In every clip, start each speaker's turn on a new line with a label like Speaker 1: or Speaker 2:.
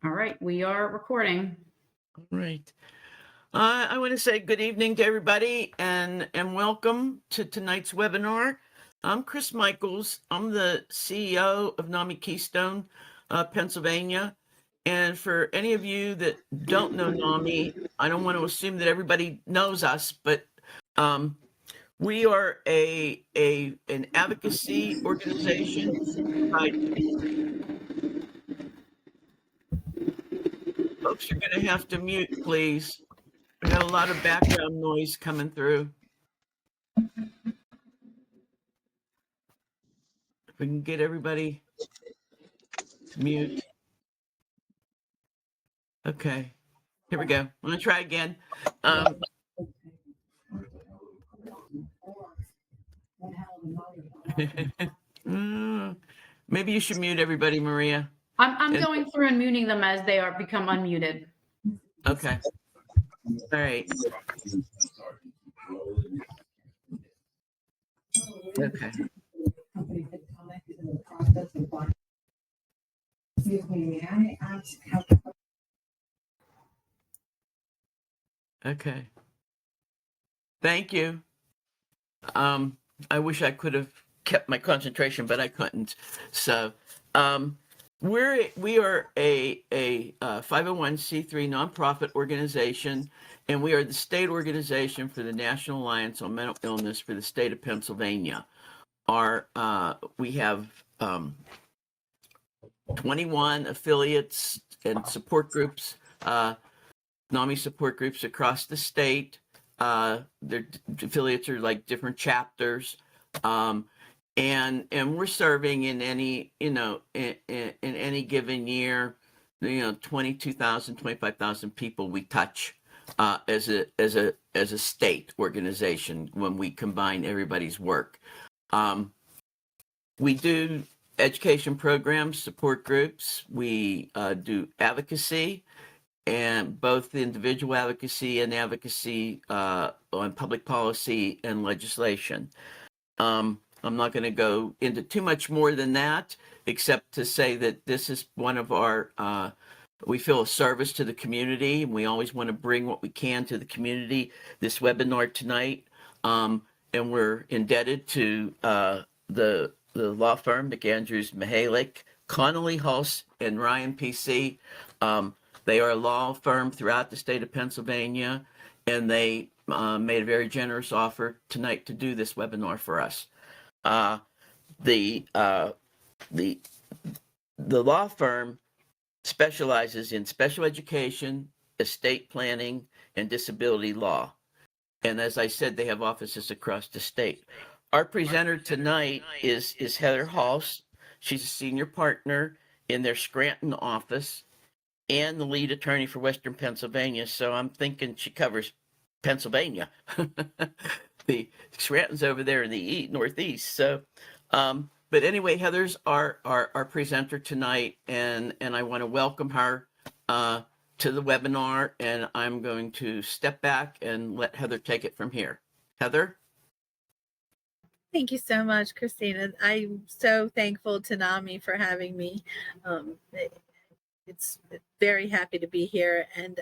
Speaker 1: All right, we are recording.
Speaker 2: All right. I want to say good evening to everybody and welcome to tonight's webinar. I'm Chris Michaels. I'm the CEO of NAMI Keystone Pennsylvania. And for any of you that don't know NAMI, I don't want to assume that everybody knows us, but we are an advocacy organization. Folks, you're going to have to mute, please. We got a lot of background noise coming through. If we can get everybody to mute. Okay, here we go. I'm gonna try again. Maybe you should mute everybody, Maria.
Speaker 1: I'm going through and muting them as they become unmuted.
Speaker 2: Okay. All right. Okay.
Speaker 3: Excuse me, may I ask how?
Speaker 2: Okay. Thank you. I wish I could have kept my concentration, but I couldn't. So, we are a 501c3 nonprofit organization, and we are the state organization for the National Alliance on Mental Illness for the state of Pennsylvania. We have 21 affiliates and support groups, NAMI support groups across the state. Their affiliates are like different chapters, and we're serving in any in any given year, 22,000, 25,000 people we touch as a state organization when we combine everybody's work. We do education programs, support groups. We do advocacy, and both individual advocacy and advocacy on public policy and legislation. I'm not going to go into too much more than that, except to say that this is one of our, we feel a service to the community, and we always want to bring what we can to the community. This webinar tonight, and we're indebted to the law firm, McAndrews, Mehalick, Connolly, Hulse and Ryan P.C. They are a law firm throughout the state of Pennsylvania, and they made a very generous offer tonight to do this webinar for us. The law firm specializes in special education, estate planning, and disability law. And as I said, they have offices across the state. Our presenter tonight is Heather Hulse. She's a senior partner in their Scranton office and the lead attorney for Western Pennsylvania. So I'm thinking she covers Pennsylvania. The Scranton's over there in the northeast. So, but anyway, Heather's our presenter tonight, and I want to welcome her to the webinar, and I'm going to step back and let Heather take it from here. Heather?
Speaker 4: Thank you so much, Christina. I'm so thankful to NAMI for having me. It's very happy to be here. And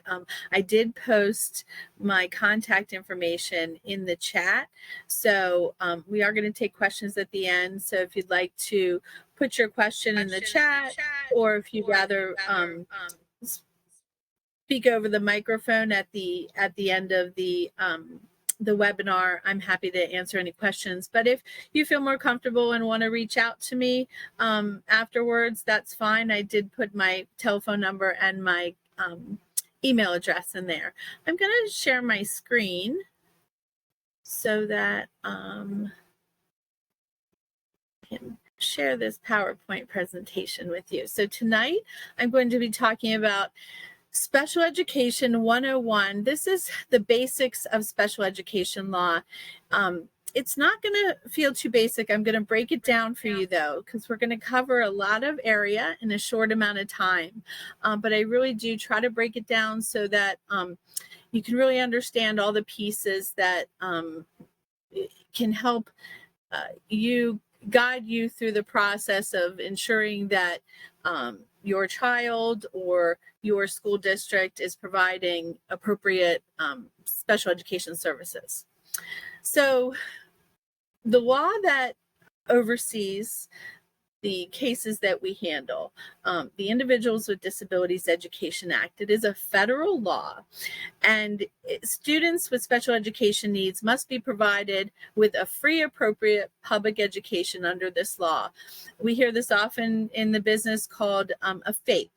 Speaker 4: I did post my contact information in the chat. So we are going to take questions at the end. So if you'd like to put your question in the chat, or if you'd rather speak over the microphone at the end of the webinar, I'm happy to answer any questions. But if you feel more comfortable and want to reach out to me afterwards, that's fine. I did put my telephone number and my email address in there. I'm going to share my screen so that I can share this PowerPoint presentation with you. So tonight I'm going to be talking about Special Education 101. This is the basics of special education law. It's not going to feel too basic. I'm going to break it down for you, though, because we're going to cover a lot of area in a short amount of time. But I really do try to break it down so that you can really understand all the pieces that can help guide you through the process of ensuring that your child or your school district is providing appropriate special education services. So the law that oversees the cases that we handle, the Individuals with Disabilities Education Act, it is a federal law, and students with special education needs must be provided with a free, appropriate public education under this law. We hear this often in the business called a FAPE.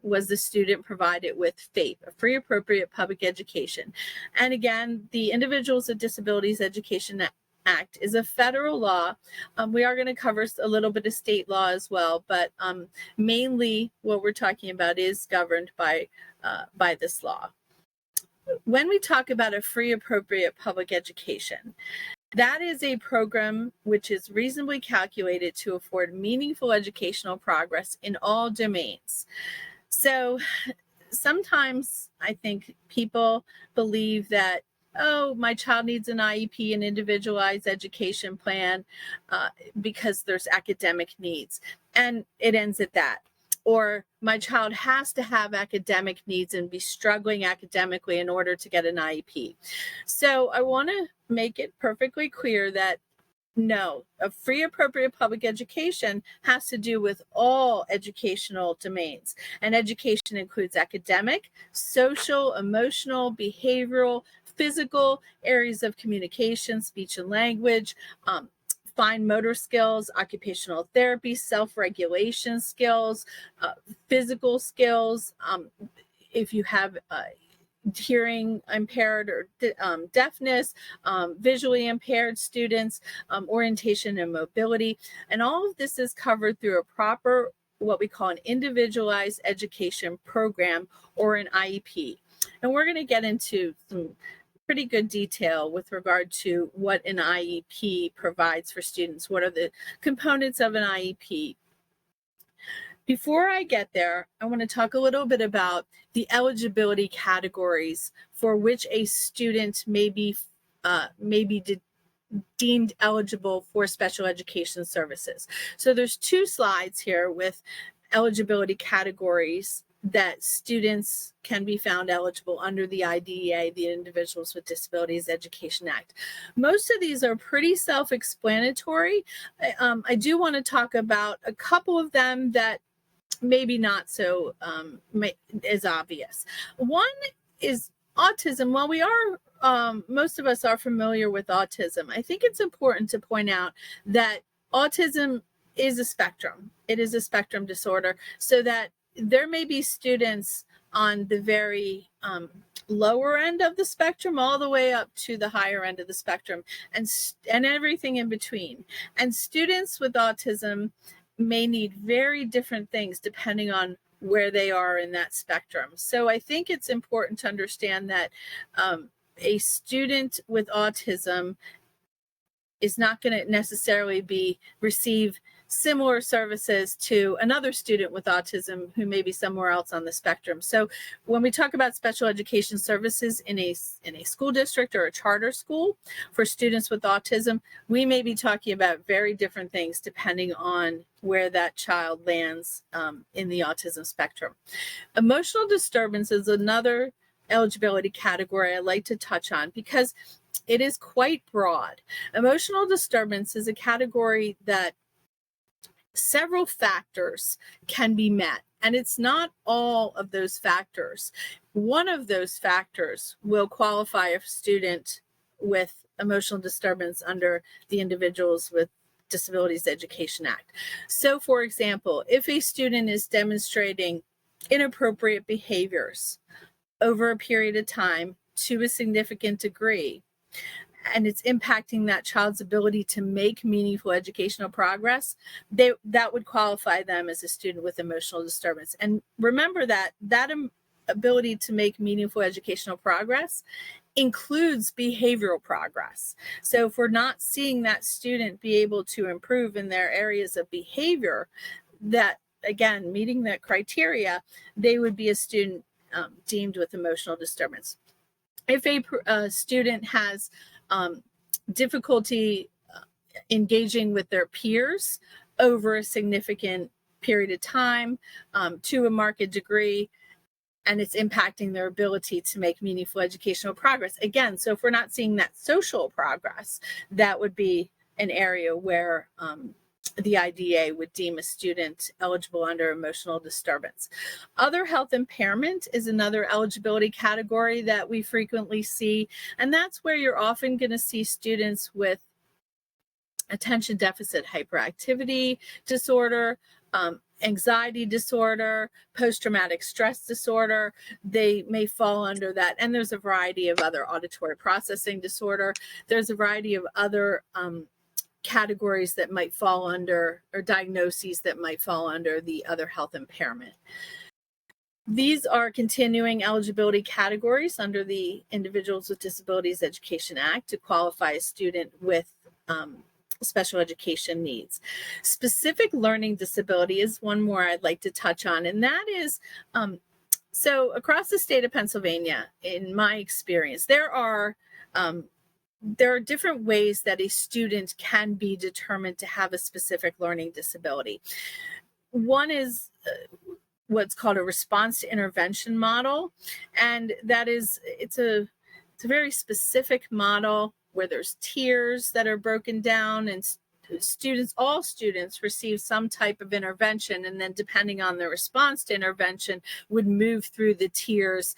Speaker 4: Was the student provided with FAPE, a free, appropriate public education? And again, the Individuals with Disabilities Education Act is a federal law. We are going to cover a little bit of state law as well, but mainly what we're talking about is governed by this law. When we talk about a free, appropriate public education, that is a program which is reasonably calculated to afford meaningful educational progress in all domains. So sometimes I think people believe that, oh, my child needs an IEP, an individualized education plan, because there's academic needs. And it ends at that. Or my child has to have academic needs and be struggling academically in order to get an IEP. So I want to make it perfectly clear that no, a free, appropriate public education has to do with all educational domains. And education includes academic, social, emotional, behavioral, physical, areas of communication, speech and language, fine motor skills, occupational therapy, self-regulation skills, physical skills. If you have hearing impaired or deafness, visually impaired students, orientation and mobility. And all of this is covered through a proper, what we call an individualized education program or an IEP. And we're going to get into some pretty good detail with regard to what an IEP provides for students. What are the components of an IEP? Before I get there, I want to talk a little bit about the eligibility categories for which a student may be deemed eligible for special education services. So there's two slides here with eligibility categories that students can be found eligible under the IDEA, the Individuals with Disabilities Education Act. Most of these are pretty self-explanatory. I do want to talk about a couple of them that maybe not so as obvious. One is autism. While we are, most of us are familiar with autism, I think it's important to point out that autism is a spectrum. It is a spectrum disorder, so that there may be students on the very lower end of the spectrum all the way up to the higher end of the spectrum, and everything in between. And students with autism may need very different things depending on where they are in that spectrum. So I think it's important to understand that a student with autism is not going to necessarily receive similar services to another student with autism who may be somewhere else on the spectrum. So when we talk about special education services in a school district or a charter school for students with autism, we may be talking about very different things depending on where that child lands in the autism spectrum. Emotional disturbance is another eligibility category I like to touch on because it is quite broad. Emotional disturbance is a category that several factors can be met, and it's not all of those factors. One of those factors will qualify a student with emotional disturbance under the Individuals with Disabilities Education Act. So, for example, if a student is demonstrating inappropriate behaviors over a period of time to a significant degree, and it's impacting that child's ability to make meaningful educational progress, that would qualify them as a student with emotional disturbance. And remember that ability to make meaningful educational progress includes behavioral progress. So if we're not seeing that student be able to improve in their areas of behavior, that, again, meeting that criteria, they would be a student deemed with emotional disturbance. If a student has difficulty engaging with their peers over a significant period of time to a marked degree, and it's impacting their ability to make meaningful educational progress. Again, so if we're not seeing that social progress, that would be an area where the IDA would deem a student eligible under emotional disturbance. Other health impairment is another eligibility category that we frequently see, and that's where you're often going to see students with attention deficit hyperactivity disorder, anxiety disorder, post-traumatic stress disorder. They may fall under that. And there's a variety of other auditory processing disorder. There's a variety of other categories that might fall under, or diagnoses that might fall under the other health impairment. These are continuing eligibility categories under the Individuals with Disabilities Education Act to qualify a student with special education needs. Specific learning disability is one more I'd like to touch on, and that is, so across the state of Pennsylvania, in my experience, there are different ways that a student can be determined to have a specific learning disability. One is what's called a response to intervention model, and that is, it's a very specific model where there's tiers that are broken down, and all students receive some type of intervention, and then depending on their response to intervention would move through the tiers.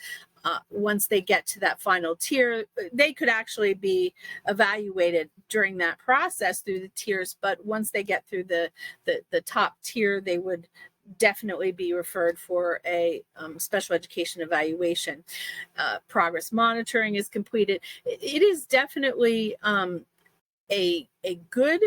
Speaker 4: Once they get to that final tier, they could actually be evaluated during that process through the tiers, but once they get through the top tier, they would definitely be referred for a special education evaluation. Progress monitoring is completed. It is definitely a good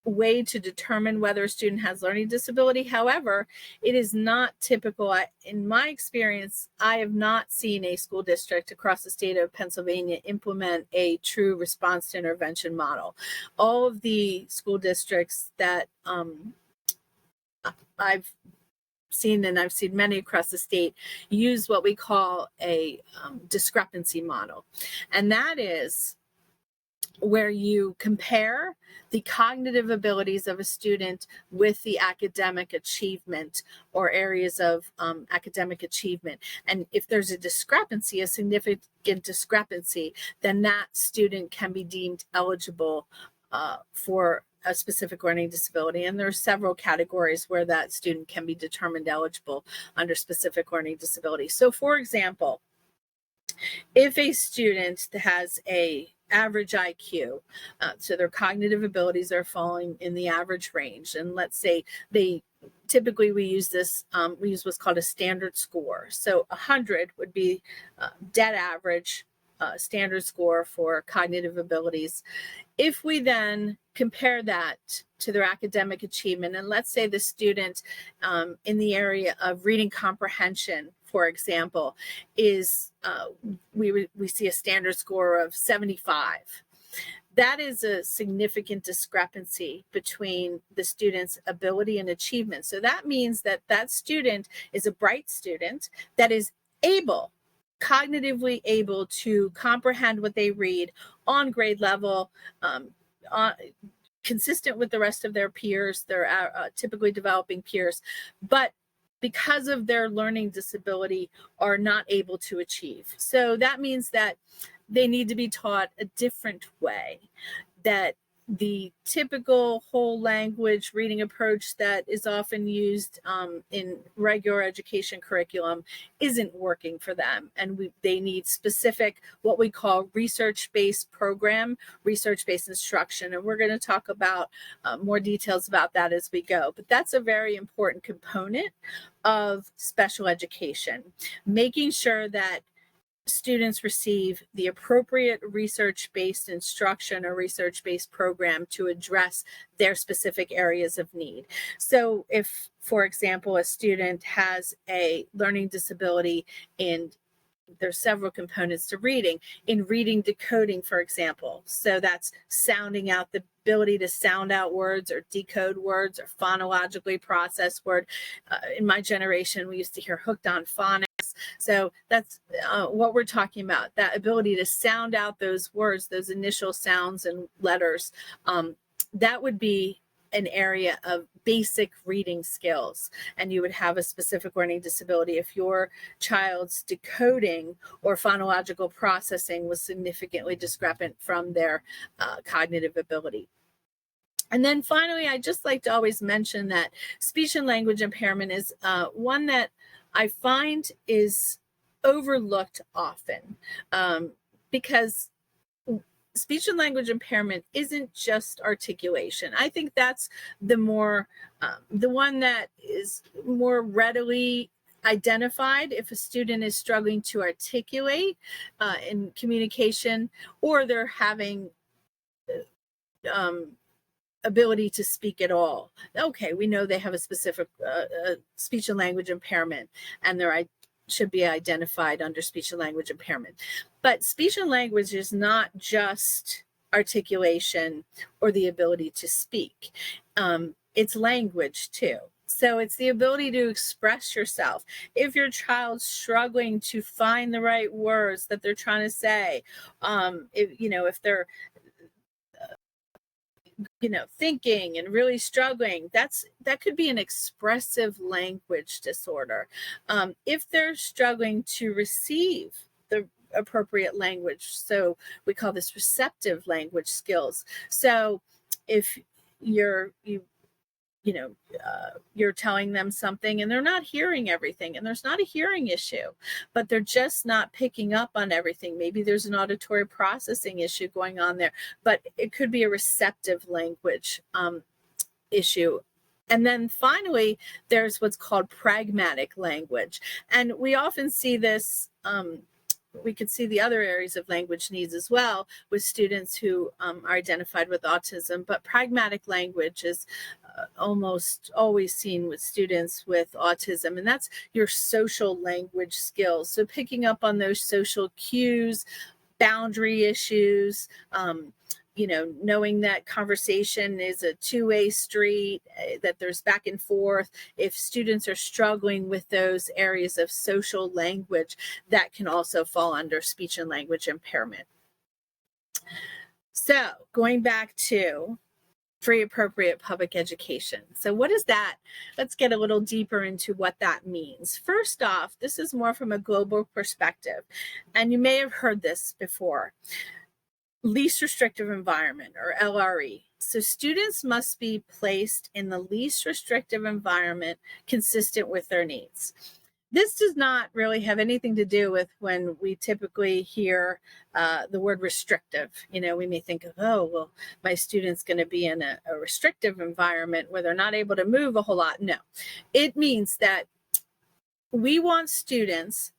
Speaker 4: way to determine whether a student has learning disability. However, it is not typical. In my experience, I have not seen a school district across the state of Pennsylvania implement a true response to intervention model. All of the school districts that I've seen, and I've seen many across the state, use what we call a discrepancy model. And that is where you compare the cognitive abilities of a student with the academic achievement or areas of academic achievement. And if there's a discrepancy, a significant discrepancy, then that student can be deemed eligible for a specific learning disability. And there are several categories where that student can be determined eligible under specific learning disability. So for example, if a student has a average IQ, so their cognitive abilities are falling in the average range, and let's say typically we use what's called a standard score. So 100 would be dead average standard score for cognitive abilities. If we then compare that to their academic achievement, and let's say the student in the area of reading comprehension, for example, is we see a standard score of 75. That is a significant discrepancy between the student's ability and achievement. So that means that that student is a bright student that is cognitively able to comprehend what they read on grade level, consistent with the rest of their peers, their typically developing peers, but because of their learning disability are not able to achieve. So that means that they need to be taught a different way, that the typical whole language reading approach that is often used in regular education curriculum isn't working for them. And they need specific, what we call research-based program, research-based instruction. And we're going to talk about more details about that as we go. But that's a very important component of special education, making sure that students receive the appropriate research-based instruction or research-based program to address their specific areas of need. So if, for example, a student has a learning disability there's several components to reading, in reading decoding, for example. So that's sounding out, the ability to sound out words or decode words or phonologically process word. In my generation, we used to hear hooked on phonics. So that's what we're talking about, that ability to sound out those words, those initial sounds and letters. That would be an area of basic reading skills, and you would have a specific learning disability if your child's decoding or phonological processing was significantly discrepant from their cognitive ability. And then finally, I just like to always mention that speech and language impairment is one that I find is overlooked often, because speech and language impairment isn't just articulation. I think that's the one that is more readily identified if a student is struggling to articulate in communication, or they're having ability to speak at all. Okay, we know they have a specific speech and language impairment, and they're should be identified under speech and language impairment. But speech and language is not just articulation or the ability to speak. It's language too. So it's the ability to express yourself. If your child's struggling to find the right words that they're trying to say, if they're thinking and really struggling, that could be an expressive language disorder. If they're struggling to receive the appropriate language, so we call this receptive language skills. So if you're telling them something and they're not hearing everything, and there's not a hearing issue, but they're just not picking up on everything. Maybe there's an auditory processing issue going on there, but it could be a receptive language issue. And then finally, there's what's called pragmatic language. And we often see this, we could see the other areas of language needs as well with students who are identified with autism, but pragmatic language is almost always seen with students with autism, and that's your social language skills. So picking up on those social cues, boundary issues, knowing that conversation is a two-way street, that there's back and forth. If students are struggling with those areas of social language, that can also fall under speech and language impairment. So going back to free appropriate public education. So what is that? Let's get a little deeper into what that means. First off, this is more from a global perspective, and you may have heard this before. Least restrictive environment, or LRE. So students must be placed in the least restrictive environment consistent with their needs. This does not really have anything to do with when we typically hear the word restrictive. We may think of, oh, well, my student's going to be in a restrictive environment where they're not able to move a whole lot. No, it means that we want students,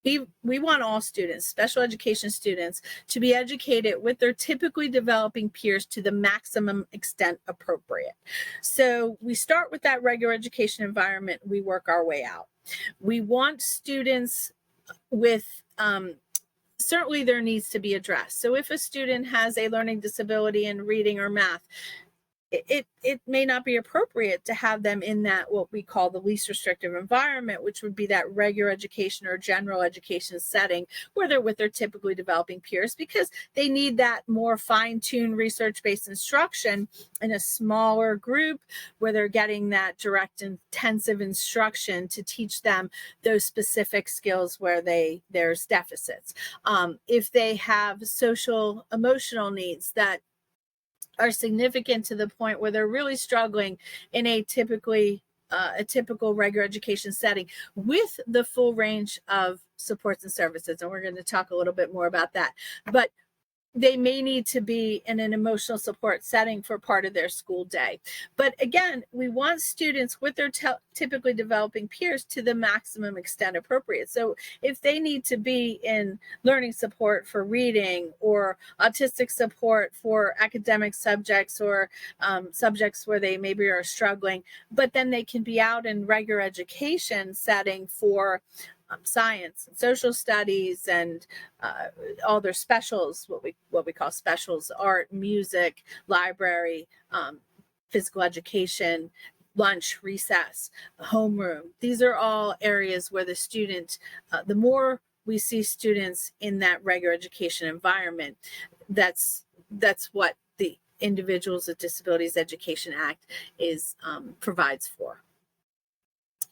Speaker 4: we want all students, special education students, to be educated with their typically developing peers to the maximum extent appropriate. So we start with that regular education environment, we work our way out. We want students with, certainly their needs to be addressed. So if a student has a learning disability in reading or math, it may not be appropriate to have them in that what we call the least restrictive environment, which would be that regular education or general education setting where they're with their typically developing peers, because they need that more fine-tuned research-based instruction in a smaller group where they're getting that direct intensive instruction to teach them those specific skills where there's deficits. If they have social emotional needs that are significant to the point where they're really struggling in a typical regular education setting with the full range of supports and services. And we're going to talk a little bit more about that. But they may need to be in an emotional support setting for part of their school day. But again, we want students with their typically developing peers to the maximum extent appropriate. So if they need to be in learning support for reading or autistic support for academic subjects or subjects where they maybe are struggling, but then they can be out in regular education setting for science and social studies and all their specials, what we call specials, art, music, library, physical education, lunch, recess, homeroom. These are all areas where the student, the more we see students in that regular education environment, that's what the Individuals with Disabilities Education Act is provides for.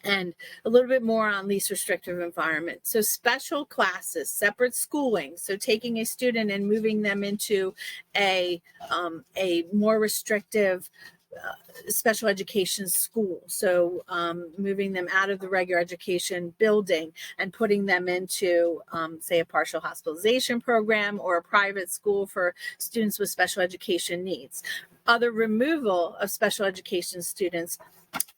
Speaker 4: And a little bit more on least restrictive environment. So special classes, separate schooling. So taking a student and moving them into a more restrictive special education school. So moving them out of the regular education building and putting them into, say, a partial hospitalization program or a private school for students with special education needs. Other removal of special education students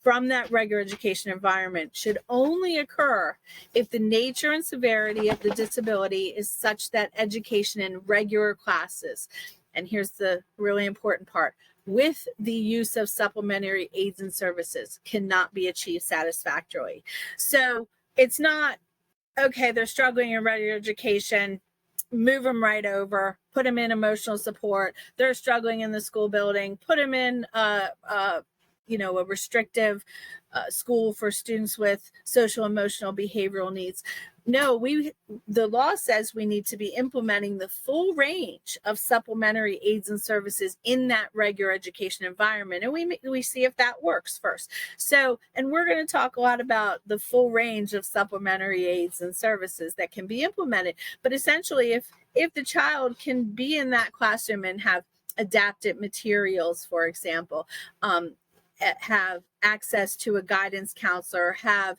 Speaker 4: from that regular education environment should only occur if the nature and severity of the disability is such that education in regular classes, and here's the really important part, with the use of supplementary aids and services, cannot be achieved satisfactorily. So it's not, okay, they're struggling in regular education, move them right over, put them in emotional support. They're struggling in the school building, put them in a restrictive school for students with social, emotional, behavioral needs. No, the law says we need to be implementing the full range of supplementary aids and services in that regular education environment. And we see if that works first. So, and we're going to talk a lot about the full range of supplementary aids and services that can be implemented. But essentially, if the child can be in that classroom and have adapted materials, for example, have access to a guidance counselor, have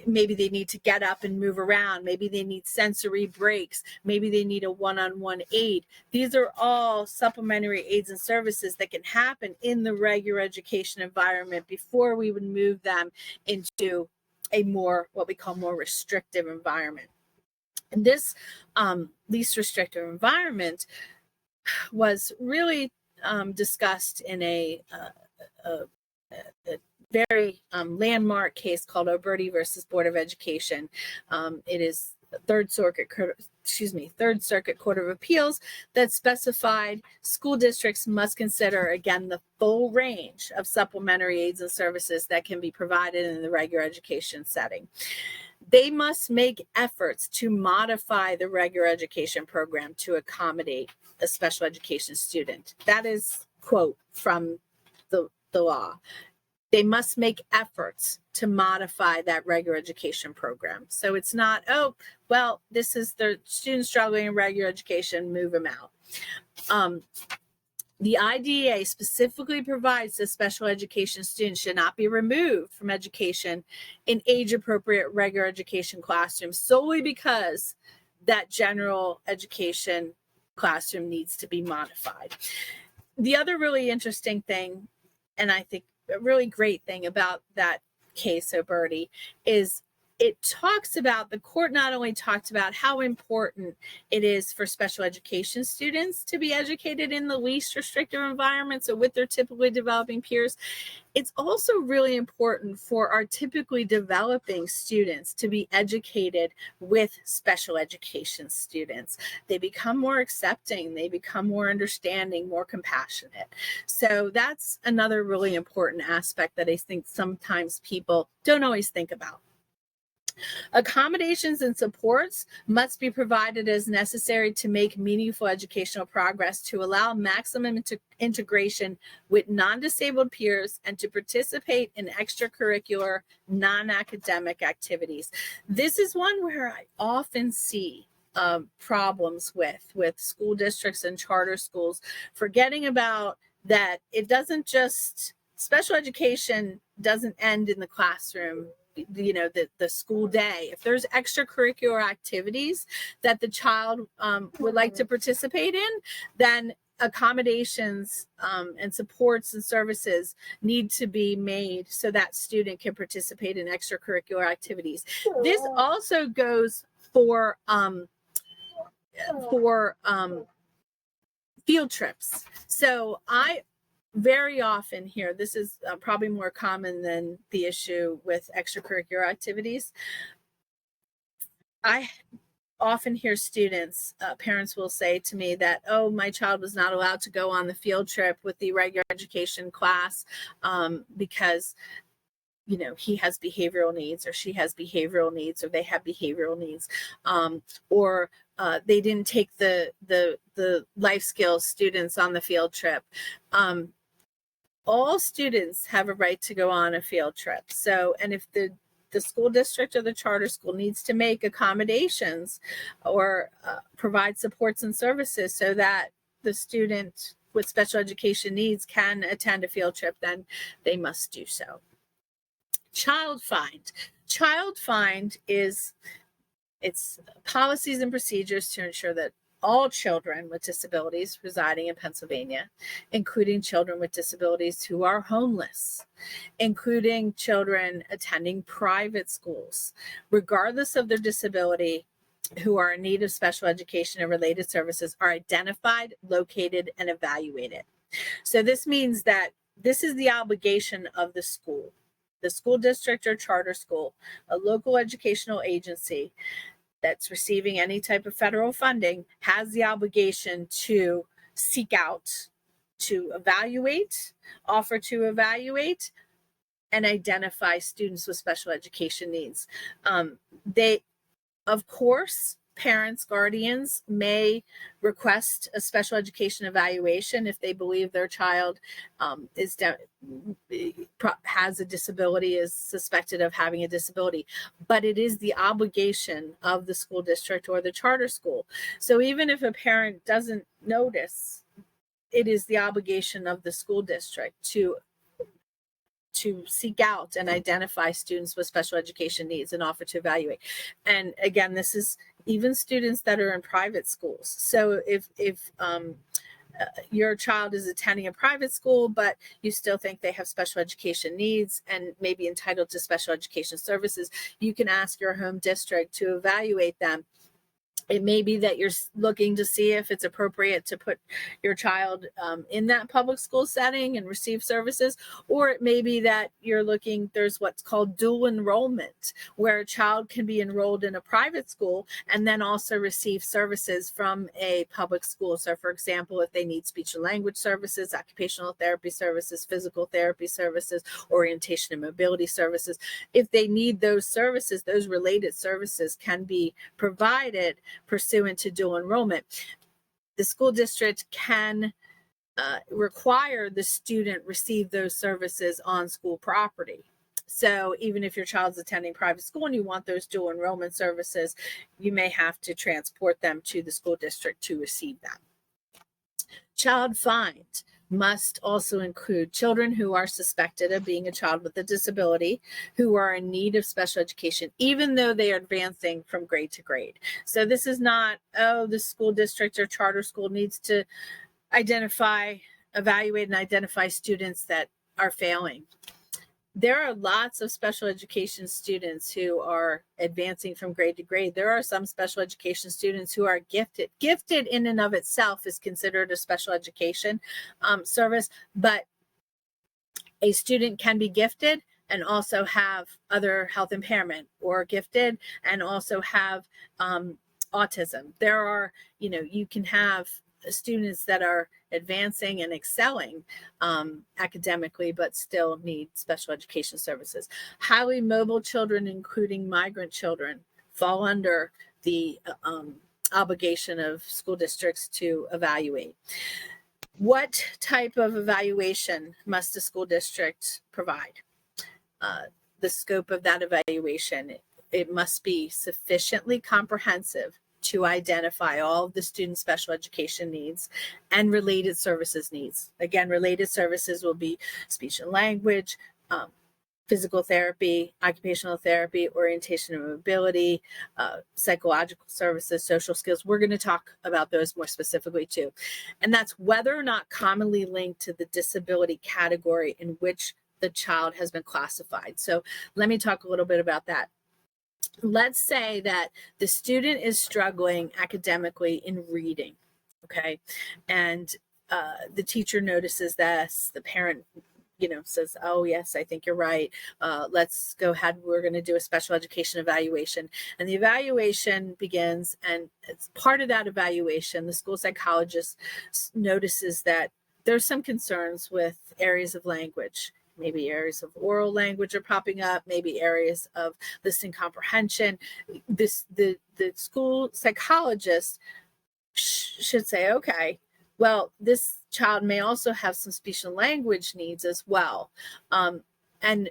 Speaker 4: maybe they need to get up and move around, maybe they need sensory breaks, maybe they need a one-on-one aid. These are all supplementary aids and services that can happen in the regular education environment before we would move them into a more, what we call more restrictive environment. And this least restrictive environment was really discussed in a very landmark case called Oberti versus Board of Education. It is Third Circuit Court of Appeals that specified school districts must consider, again, the full range of supplementary aids and services that can be provided in the regular education setting. They must make efforts to modify the regular education program to accommodate a special education student. That is quote from the law. They must make efforts to modify that regular education program. So it's not, oh, well, this is the student struggling in regular education, move them out. The IDEA specifically provides that special education students should not be removed from education in age-appropriate regular education classrooms solely because that general education classroom needs to be modified. The other really interesting thing, and I think a really great thing about that case, Oberti, is it talks about, the court not only talked about how important it is for special education students to be educated in the least restrictive environment, so with their typically developing peers, it's also really important for our typically developing students to be educated with special education students. They become more accepting, they become more understanding, more compassionate. So that's another really important aspect that I think sometimes people don't always think about. Accommodations and supports must be provided as necessary to make meaningful educational progress, to allow maximum integration with non-disabled peers, and to participate in extracurricular non-academic activities. This is one where I often see problems with school districts and charter schools, forgetting about that it doesn't just, special education doesn't end in the classroom, the school day. If there's extracurricular activities that the child would like to participate in, then accommodations and supports and services need to be made so that student can participate in extracurricular activities. This also goes for field trips. So I very often hear, this is probably more common than the issue with extracurricular activities. I often hear students, parents will say to me that, oh, my child was not allowed to go on the field trip with the regular education class because he has behavioral needs, or she has behavioral needs, or they have behavioral needs, or they didn't take the life skills students on the field trip. All students have a right to go on a field trip. So, and if the school district or the charter school needs to make accommodations or provide supports and services so that the student with special education needs can attend a field trip, then they must do so. Child find. Child find is it's policies and procedures to ensure that all children with disabilities residing in Pennsylvania, including children with disabilities who are homeless, including children attending private schools, regardless of their disability, who are in need of special education and related services, are identified, located, and evaluated. So this means that this is the obligation of the school district or charter school, a local educational agency that's receiving any type of federal funding has the obligation to seek out, to evaluate, offer to evaluate, and identify students with special education needs. Of course, parents, guardians may request a special education evaluation if they believe their child has a disability, is suspected of having a disability, but it is the obligation of the school district or the charter school. So even if a parent doesn't notice, it is the obligation of the school district to seek out and identify students with special education needs and offer to evaluate. And again, this is even students that are in private schools. So if your child is attending a private school, but you still think they have special education needs and may be entitled to special education services, you can ask your home district to evaluate them. It may be that you're looking to see if it's appropriate to put your child in that public school setting and receive services, or it may be that you're looking, there's what's called dual enrollment, where a child can be enrolled in a private school and then also receive services from a public school. So for example, if they need speech and language services, occupational therapy services, physical therapy services, orientation and mobility services, if they need those services, those related services can be provided pursuant to dual enrollment. The school district can require the student receive those services on school property. So even if your child's attending private school and you want those dual enrollment services, you may have to transport them to the school district to receive them. Child find must also include children who are suspected of being a child with a disability, who are in need of special education, even though they are advancing from grade to grade. So this is not, oh, the school district or charter school needs to evaluate and identify students that are failing. There are lots of special education students who are advancing from grade to grade. There are some special education students who are gifted. Gifted in and of itself is considered a special education service, but a student can be gifted and also have other health impairment, or gifted and also have autism. There are, you can have students that are advancing and excelling academically, but still need special education services. Highly mobile children, including migrant children, fall under the obligation of school districts to evaluate. What type of evaluation must a school district provide? The scope of that evaluation, it must be sufficiently comprehensive to identify all of the student's special education needs and related services needs. Again, related services will be speech and language, physical therapy, occupational therapy, orientation and mobility, psychological services, social skills. We're going to talk about those more specifically too. And that's whether or not commonly linked to the disability category in which the child has been classified. So let me talk a little bit about that. Let's say that the student is struggling academically in reading, okay? And the teacher notices this, the parent, says, oh, yes, I think you're right. Let's go ahead. We're going to do a special education evaluation. And the evaluation begins, and as part of that evaluation, the school psychologist notices that there's some concerns with areas of language maybe areas of oral language are popping up, maybe areas of listening comprehension. The school psychologist should say, okay, well, this child may also have some speech and language needs as well. And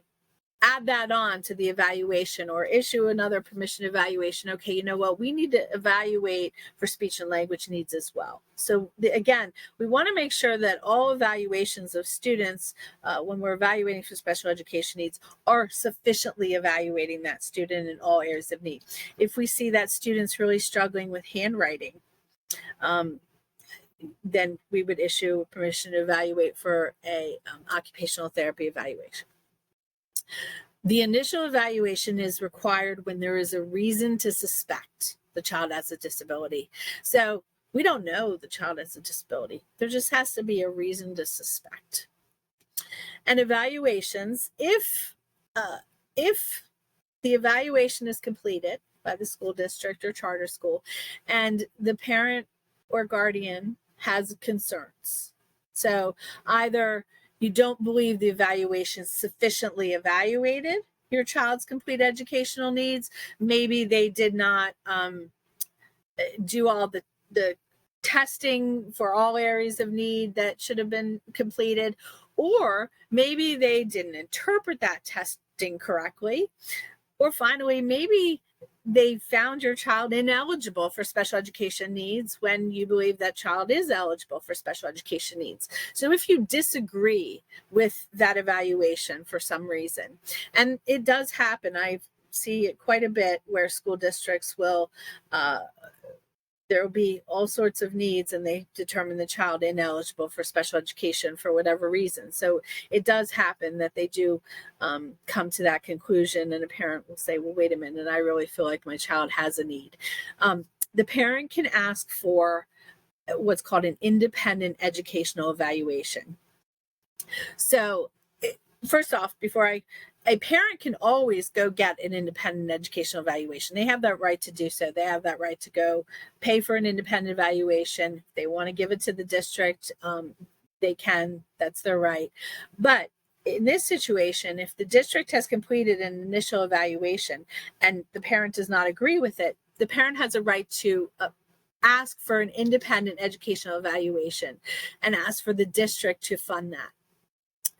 Speaker 4: add that on to the evaluation, or issue another permission evaluation. Okay, you know what? We need to evaluate for speech and language needs as well. So again, we want to make sure that all evaluations of students, when we're evaluating for special education needs, are sufficiently evaluating that student in all areas of need. If we see that student's really struggling with handwriting, then we would issue permission to evaluate for a occupational therapy evaluation. The initial evaluation is required when there is a reason to suspect the child has a disability. So we don't know the child has a disability. There just has to be a reason to suspect. And evaluations, if the evaluation is completed by the school district or charter school, and the parent or guardian has concerns. So either you don't believe the evaluation sufficiently evaluated your child's complete educational needs, maybe they did not do all the testing for all areas of need that should have been completed, or maybe they didn't interpret that testing correctly, or finally, maybe they found your child ineligible for special education needs when you believe that child is eligible for special education needs. So if you disagree with that evaluation for some reason, and it does happen, I see it quite a bit where school districts will, there will be all sorts of needs and they determine the child ineligible for special education for whatever reason. So it does happen that they do come to that conclusion, and a parent will say, well, wait a minute, I really feel like my child has a need. The parent can ask for what's called an independent educational evaluation. So first off, a parent can always go get an independent educational evaluation. They have that right to do so. They have that right to go pay for an independent evaluation. If they want to give it to the district, they can. That's their right. But in this situation, if the district has completed an initial evaluation and the parent does not agree with it, the parent has a right to ask for an independent educational evaluation and ask for the district to fund that.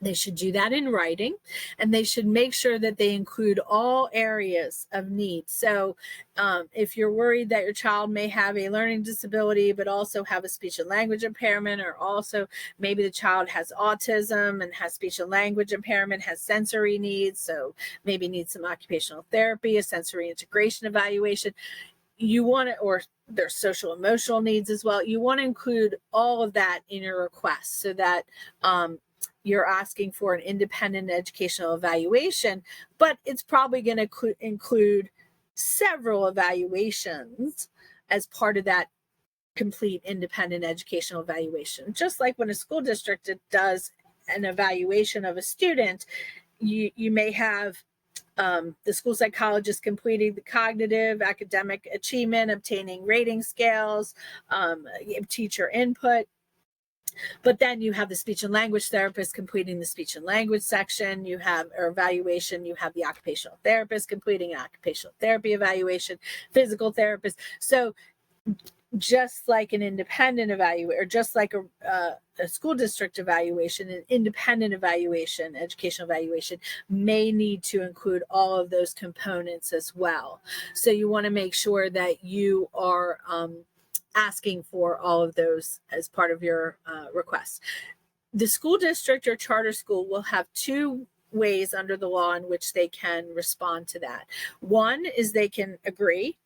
Speaker 4: They should do that in writing, and they should make sure that they include all areas of need. So if you're worried that your child may have a learning disability, but also have a speech and language impairment, or also maybe the child has autism and has speech and language impairment, has sensory needs, so maybe needs some occupational therapy, a sensory integration evaluation, you want to, or their social emotional needs as well, you want to include all of that in your request so that you're asking for an independent educational evaluation, but it's probably going to include several evaluations as part of that complete independent educational evaluation. Just like when a school district does an evaluation of a student, you may have the school psychologist completing the cognitive, academic achievement, obtaining rating scales, teacher input. But then you have the speech and language therapist completing the speech and language section. You have or evaluation. You have the occupational therapist completing an occupational therapy evaluation, physical therapist. So just like an independent evaluation, or just like a school district evaluation, an independent evaluation, educational evaluation may need to include all of those components as well. So you want to make sure that you are asking for all of those as part of your request. The school district or charter school will have two ways under the law in which they can respond to that. One is they can agree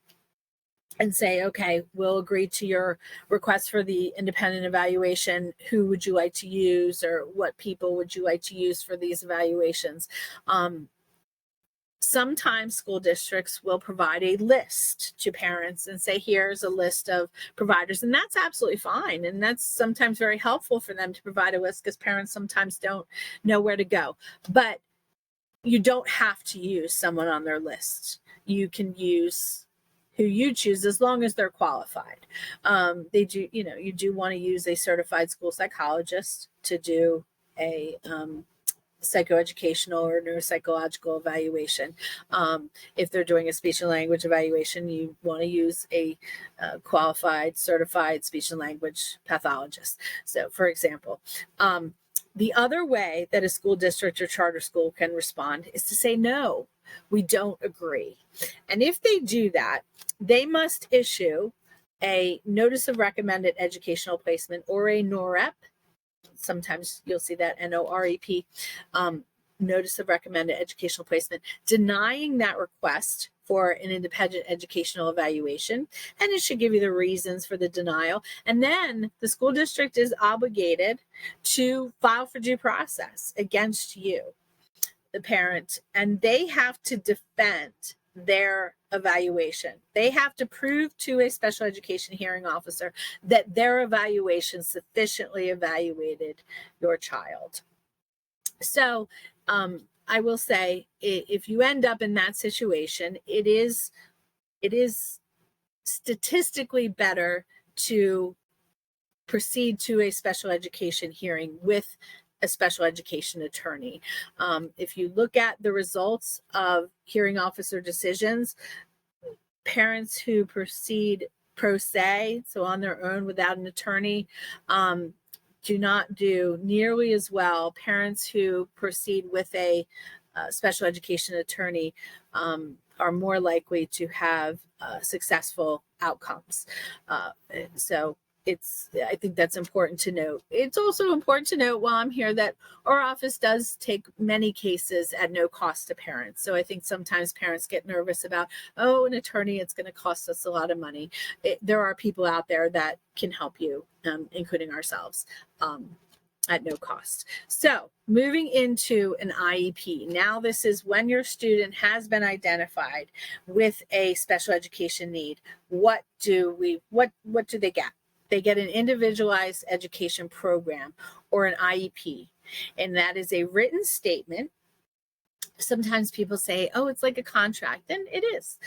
Speaker 4: and say, okay, we'll agree to your request for the independent evaluation. Who would you like to use, or what people would you like to use for these evaluations? Sometimes school districts will provide a list to parents and say, here's a list of providers. And that's absolutely fine. And that's sometimes very helpful for them to provide a list, because parents sometimes don't know where to go. But you don't have to use someone on their list. You can use who you choose as long as they're qualified. They do, you do want to use a certified school psychologist to do a psychoeducational or neuropsychological evaluation. If they're doing a speech and language evaluation, you want to use a qualified, certified speech and language pathologist. So, for example, the other way that a school district or charter school can respond is to say, no, we don't agree. And if they do that, they must issue a notice of recommended educational placement, or a NOREP. Sometimes you'll see that NOREP, notice of recommended educational placement, denying that request for an independent educational evaluation. And it should give you the reasons for the denial. And then the school district is obligated to file for due process against you, the parent, and they have to defend their evaluation. They have to prove to a special education hearing officer that their evaluation sufficiently evaluated your child. So I will say, if you end up in that situation, it is statistically better to proceed to a special education hearing with a special education attorney. If you look at the results of hearing officer decisions, parents who proceed pro se, so on their own without an attorney, do not do nearly as well. Parents who proceed with a special education attorney are more likely to have successful outcomes. So I think that's important to note. It's also important to note while I'm here that our office does take many cases at no cost to parents. So I think sometimes parents get nervous about, oh, an attorney, it's going to cost us a lot of money. There are people out there that can help you, including ourselves, at no cost. So moving into an IEP. Now this is when your student has been identified with a special education need. What do they get? They get an individualized education program, or an IEP. And that is a written statement. Sometimes people say, oh, it's like a contract. And it is.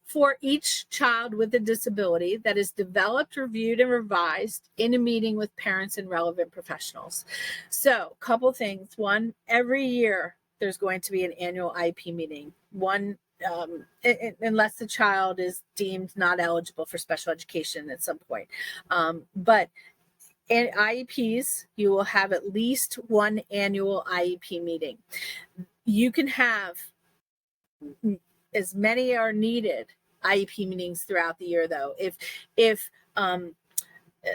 Speaker 4: For each child with a disability, that is developed, reviewed, and revised in a meeting with parents and relevant professionals. So a couple things. One, every year there's going to be an annual IEP meeting. Unless the child is deemed not eligible for special education at some point. But in IEPs, you will have at least one annual IEP meeting. You can have as many are needed IEP meetings throughout the year, though. If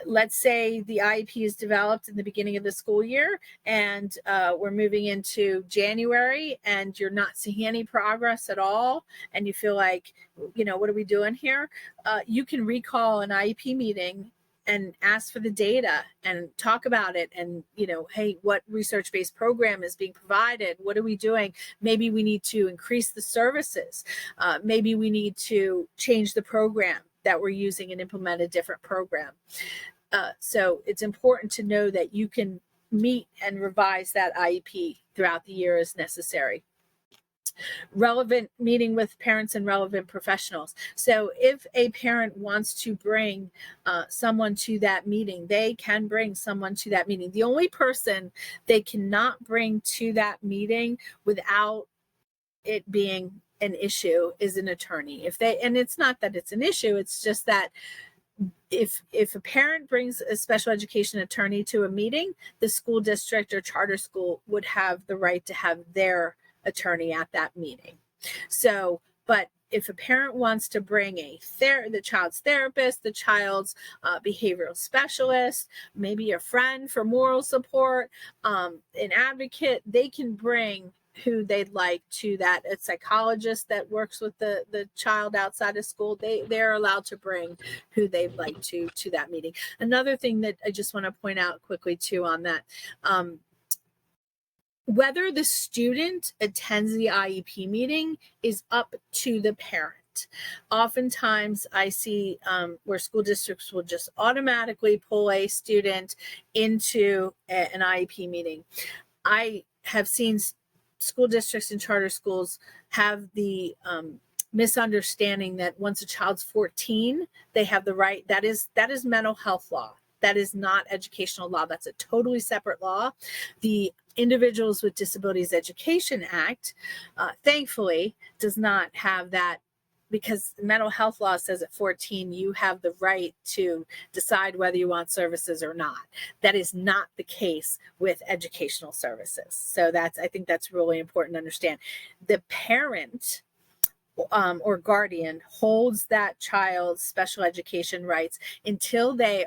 Speaker 4: let's say the IEP is developed in the beginning of the school year, and we're moving into January, and you're not seeing any progress at all, and you feel like, what are we doing here? You can recall an IEP meeting and ask for the data and talk about it, and hey, what research-based program is being provided? What are we doing? Maybe we need to increase the services. Maybe we need to change the program that we're using and implement a different program. So it's important to know that you can meet and revise that IEP throughout the year as necessary. Relevant meeting with parents and relevant professionals. So if a parent wants to bring someone to that meeting, they can bring someone to that meeting. The only person they cannot bring to that meeting without it being an issue is an attorney. And it's not that it's an issue, it's just that if a parent brings a special education attorney to a meeting, the school district or charter school would have the right to have their attorney at that meeting. So, but if a parent wants to bring the child's therapist, the child's behavioral specialist, maybe a friend for moral support, an advocate, they can bring who they'd like to that. A psychologist that works with the child outside of school, they're allowed to bring who they'd like to that meeting. Another thing that I just want to point out quickly too on that, whether the student attends the IEP meeting is up to the parent. Oftentimes I see where school districts will just automatically pull a student into an IEP meeting. I have seen school districts and charter schools have the misunderstanding that once a child's 14, they have the right. That is mental health law. That is not educational law. That's a totally separate law. The Individuals with Disabilities Education Act, thankfully, does not have that, because mental health law says at 14, you have the right to decide whether you want services or not. That is not the case with educational services. So I think that's really important to understand. The parent or guardian holds that child's special education rights until they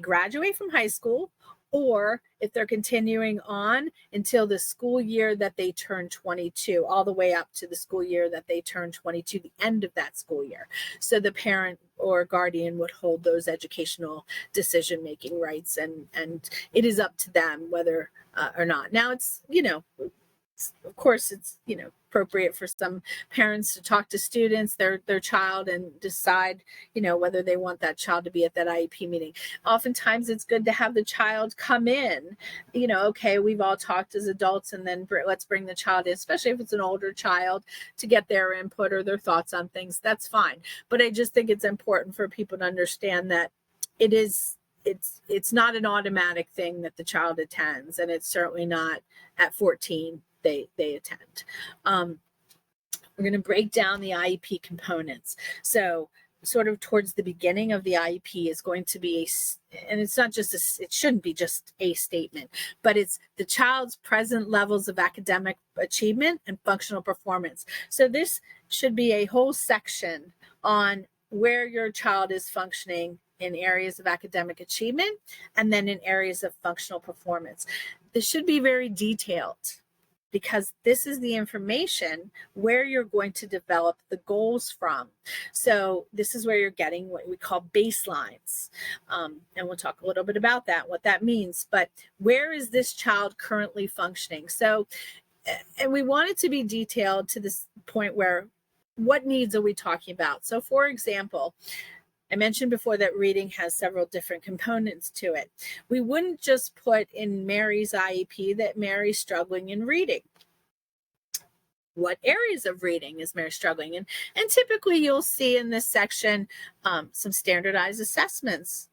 Speaker 4: graduate from high school, or if they're continuing on until the school year that they turn 22, all the way up to the school year that they turn 22, the end of that school year. So the parent or guardian would hold those educational decision-making rights, and it is up to them whether or not. Now it's, of course, it's, appropriate for some parents to talk to students, their child, and decide, whether they want that child to be at that IEP meeting. Oftentimes it's good to have the child come in, okay, we've all talked as adults, and then let's bring the child in, especially if it's an older child, to get their input or their thoughts on things. That's fine. But I just think it's important for people to understand that it's not an automatic thing that the child attends, and it's certainly not at 14 they attend. We're going to break down the IEP components. So sort of towards the beginning of the IEP is going to be and it's not just it shouldn't be just a statement, but it's the child's present levels of academic achievement and functional performance. So this should be a whole section on where your child is functioning in areas of academic achievement and then in areas of functional performance. This should be very detailed, because this is the information where you're going to develop the goals from. So this is where you're getting what we call baselines. And we'll talk a little bit about that, what that means. But where is this child currently functioning? So, and we want it to be detailed to this point where, what needs are we talking about? So for example, I mentioned before that reading has several different components to it. We wouldn't just put in Mary's IEP that Mary's struggling in reading. What areas of reading is Mary struggling in? And typically you'll see in this section some standardized assessments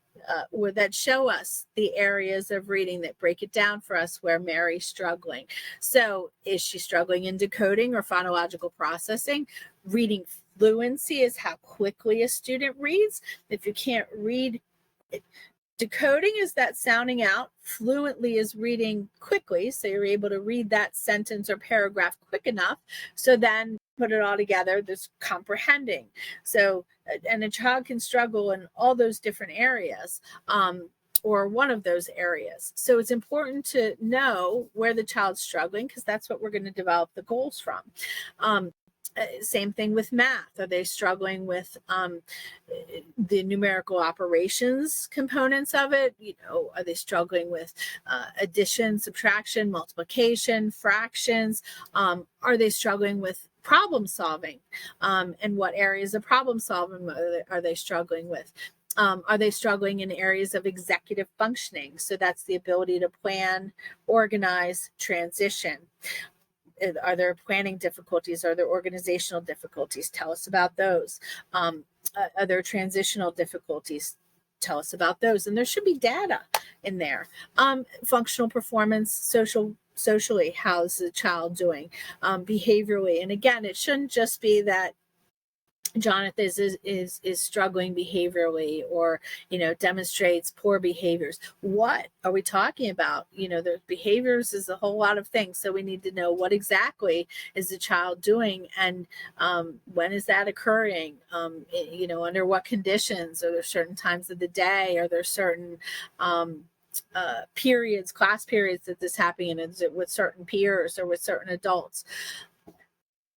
Speaker 4: that show us the areas of reading, that break it down for us where Mary's struggling. So is she struggling in decoding or phonological processing? Reading fluency is how quickly a student reads. If you can't read, decoding is that sounding out. Fluently is reading quickly, so you're able to read that sentence or paragraph quick enough. So then put it all together, there's comprehending. So, and a child can struggle in all those different areas, or one of those areas. So it's important to know where the child's struggling, because that's what we're going to develop the goals from. Same thing with math. Are they struggling with the numerical operations components of it? Are they struggling with addition, subtraction, multiplication, fractions? Are they struggling with problem solving? And what areas of problem solving are they struggling with? Are they struggling in areas of executive functioning? So that's the ability to plan, organize, transition. Are there planning difficulties? Are there organizational difficulties? Tell us about those. Are there transitional difficulties? Tell us about those. And there should be data in there. Functional performance, socially, how's the child doing? Behaviorally. And again, it shouldn't just be that Jonathan is struggling behaviorally, or demonstrates poor behaviors. What are we talking about? The behaviors is a whole lot of things, so we need to know what exactly is the child doing, and when is that occurring? Under what conditions? Are there certain times of the day? Are there certain periods, class periods, that this happening? Is it with certain peers or with certain adults?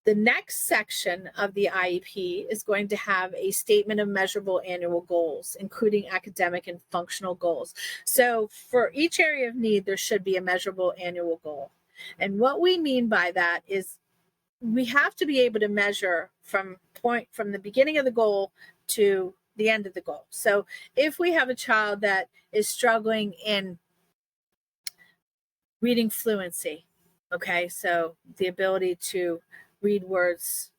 Speaker 4: The next section of the IEP is going to have a statement of measurable annual goals, including academic and functional goals. So for each area of need, there should be a measurable annual goal. And what we mean by that is we have to be able to measure from the beginning of the goal to the end of the goal. So if we have a child that is struggling in reading fluency, okay, so the ability to read words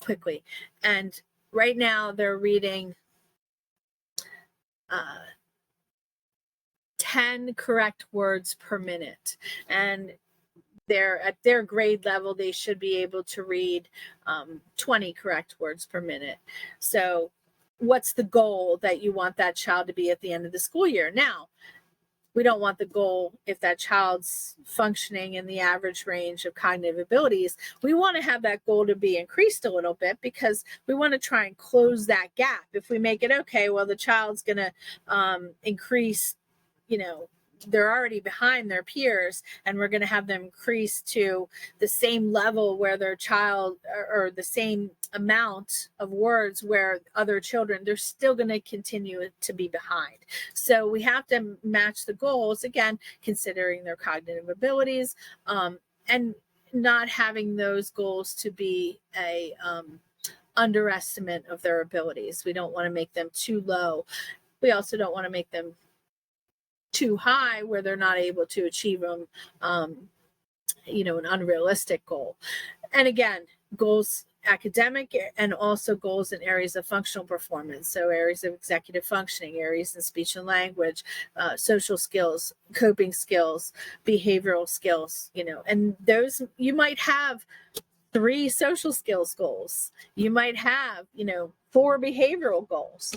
Speaker 4: quickly. And right now they're reading 10 correct words per minute. And they're at their grade level, they should be able to read 20 correct words per minute. So what's the goal that you want that child to be at the end of the school year? Now, we don't want the goal, if that child's functioning in the average range of cognitive abilities, we want to have that goal to be increased a little bit, because we want to try and close that gap. If we make it, okay, well, the child's going to increase, they're already behind their peers, and we're going to have them increase to the same level where their child, or the same amount of words where other children, they're still going to continue to be behind. So we have to match the goals, again, considering their cognitive abilities, and not having those goals to be a underestimate of their abilities. We don't want to make them too low. We also don't want to make them too high where they're not able to achieve them, an unrealistic goal. And again, goals academic, and also goals in areas of functional performance. So areas of executive functioning, areas in speech and language, social skills, coping skills, behavioral skills, and those, you might have 3 social skills goals. You might have, 4 behavioral goals,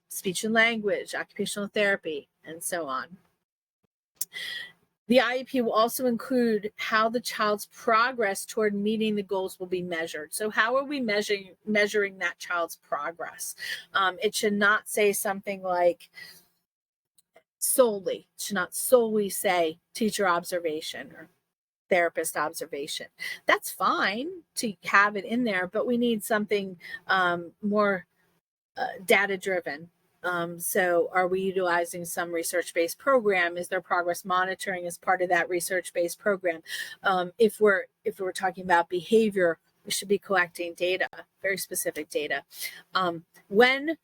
Speaker 4: speech and language, occupational therapy, and so on. The IEP will also include how the child's progress toward meeting the goals will be measured. So how are we measuring that child's progress? It should not say something like solely. It should not solely say teacher observation or therapist observation. That's fine to have it in there, but we need something more data-driven. So are we utilizing some research-based program? Is there progress monitoring as part of that research-based program? If we're talking about behavior, we should be collecting data, very specific data. When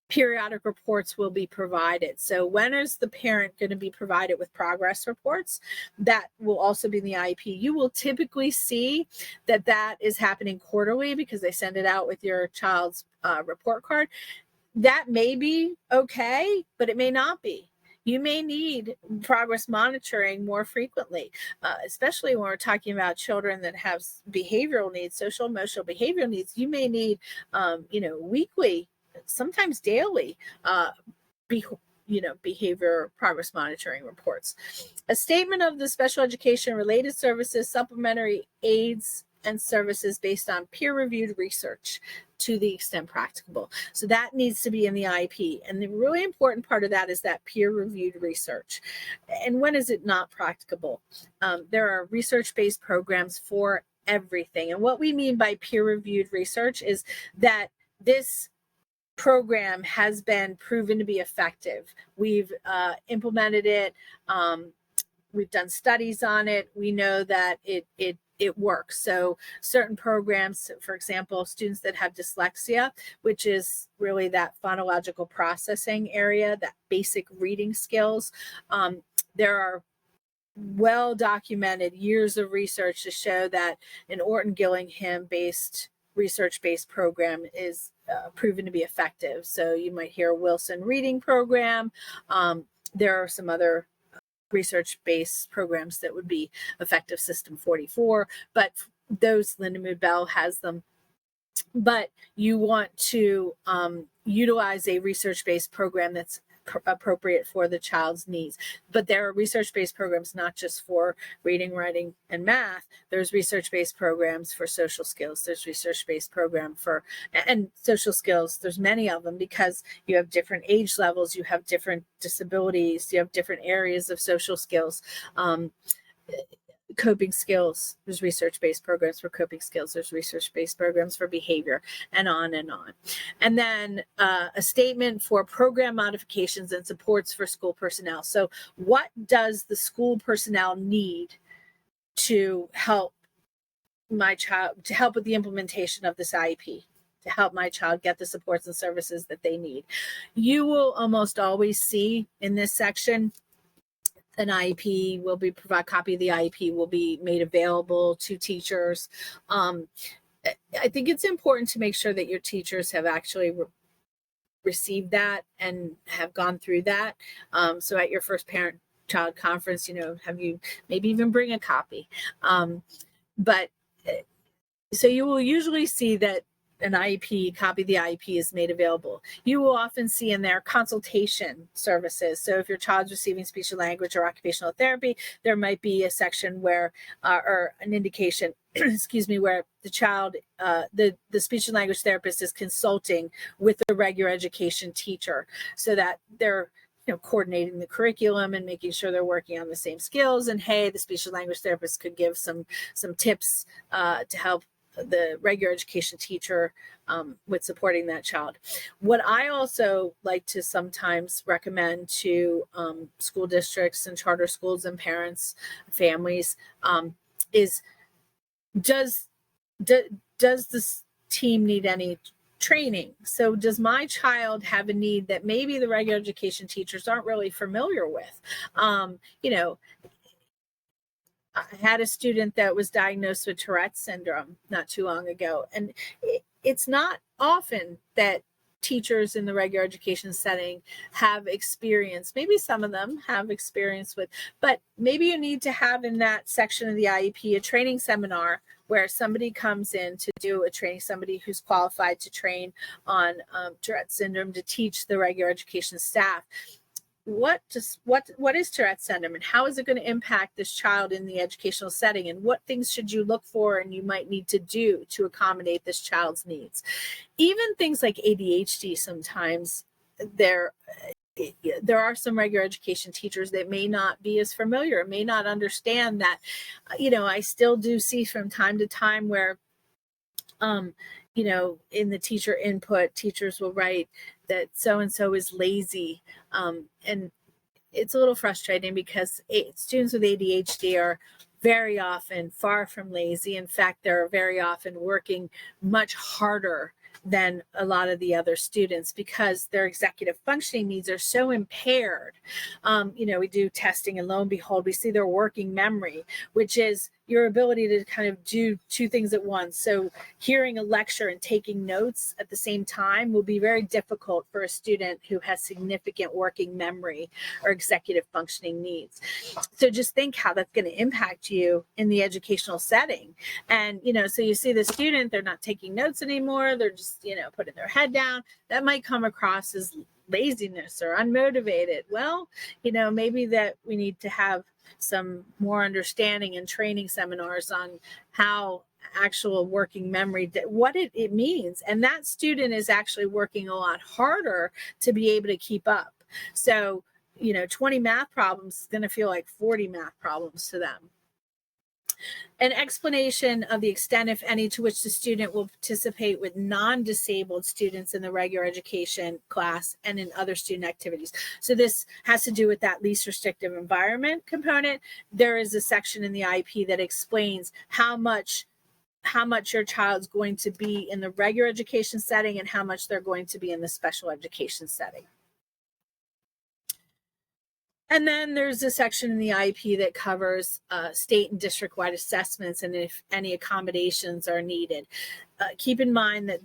Speaker 4: periodic reports will be provided. So when is the parent going to be provided with progress reports? That will also be in the IEP. You will typically see that is happening quarterly, because they send it out with your child's report card. That may be okay, but it may not be. You may need progress monitoring more frequently, especially when we're talking about children that have behavioral needs, social emotional behavioral needs. You may need, weekly, sometimes daily, behavior progress monitoring reports. A statement of the special education related services, supplementary aids, and services based on peer-reviewed research to the extent practicable. So that needs to be in the IEP. And the really important part of that is that peer-reviewed research. And when is it not practicable? There are research-based programs for everything. And what we mean by peer-reviewed research is that this program has been proven to be effective. We've implemented it. We've done studies on it. We know that it works. So certain programs, for example, students that have dyslexia, which is really that phonological processing area, that basic reading skills, there are well-documented years of research to show that an Orton-Gillingham-based research-based program is proven to be effective. So you might hear a Wilson reading program. There are some other research-based programs that would be effective, System 44, but those, Linda Bell has them. But you want to utilize a research-based program that's appropriate for the child's needs. But there are research-based programs not just for reading, writing, and math. There's research-based programs for social skills. There's research-based program for, and social skills, there's many of them, because you have different age levels, you have different disabilities, you have different areas of social skills. Coping skills, there's research-based programs for coping skills, there's research-based programs for behavior, and on and on. And then a statement for program modifications and supports for school personnel. So what does the school personnel need to help my child, to help with the implementation of this IEP, to help my child get the supports and services that they need? You will almost always see in this section an IEP will be provided, copy of the IEP will be made available to teachers. I think it's important to make sure that your teachers have actually received that and have gone through that. So at your first parent-child conference, have you maybe even bring a copy. But so you will usually see that an IEP, copy of the IEP is made available. You will often see in there consultation services. So if your child's receiving speech and language or occupational therapy, there might be a section where, or an indication, excuse me, where the child, the speech and language therapist is consulting with the regular education teacher so that they're coordinating the curriculum and making sure they're working on the same skills. And hey, the speech and language therapist could give some tips to help the regular education teacher with supporting that child. What I also like to sometimes recommend to school districts and charter schools and parents, families, is does this team need any training? So does my child have a need that maybe the regular education teachers aren't really familiar with? I had a student that was diagnosed with Tourette's syndrome not too long ago. And it's not often that teachers in the regular education setting have experience. Maybe some of them have experience with, but maybe you need to have in that section of the IEP a training seminar where somebody comes in to do a training, somebody who's qualified to train on Tourette's syndrome to teach the regular education staff. What is Tourette's syndrome and how is it going to impact this child in the educational setting, and what things should you look for and you might need to do to accommodate this child's needs? Even things like ADHD, sometimes there are some regular education teachers that may not be as familiar, may not understand that. I still do see from time to time where in the teacher input, teachers will write that so-and-so is lazy. And it's a little frustrating because students with ADHD are very often far from lazy. In fact, they're very often working much harder than a lot of the other students because their executive functioning needs are so impaired. We do testing and lo and behold, we see their working memory, which is your ability to kind of do two things at once. So hearing a lecture and taking notes at the same time will be very difficult for a student who has significant working memory or executive functioning needs. So just think how that's going to impact you in the educational setting. And, so you see the student, they're not taking notes anymore. They're just, putting their head down. That might come across as laziness or unmotivated. Well, maybe that we need to have some more understanding and training seminars on how actual working memory, what it means. And that student is actually working a lot harder to be able to keep up. So, 20 math problems is going to feel like 40 math problems to them. An explanation of the extent, if any, to which the student will participate with non-disabled students in the regular education class and in other student activities. So this has to do with that least restrictive environment component. There is a section in the IEP that explains how much your child's going to be in the regular education setting and how much they're going to be in the special education setting. And then there's a section in the IEP that covers state and district-wide assessments and if any accommodations are needed. Keep in mind that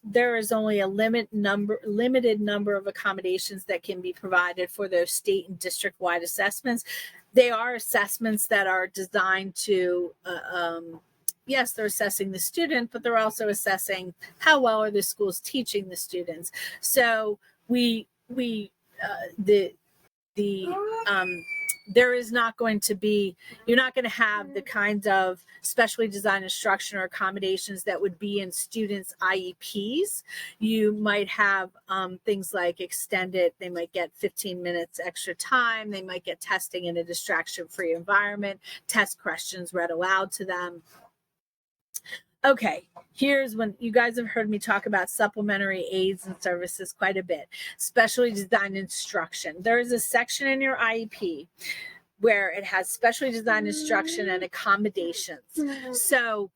Speaker 4: there is only a limited number of accommodations that can be provided for those state and district-wide assessments. They are assessments that are designed to yes, they're assessing the student, but they're also assessing how well are the schools teaching the students. So there is not going to be, you're not going to have the kinds of specially designed instruction or accommodations that would be in students' IEPs. You might have things like extended, they might get 15 minutes extra time, they might get testing in a distraction-free environment, test questions read aloud to them. Okay, here's when you guys have heard me talk about supplementary aids and services quite a bit. Specially designed instruction. There is a section in your IEP where it has specially designed instruction and accommodations. So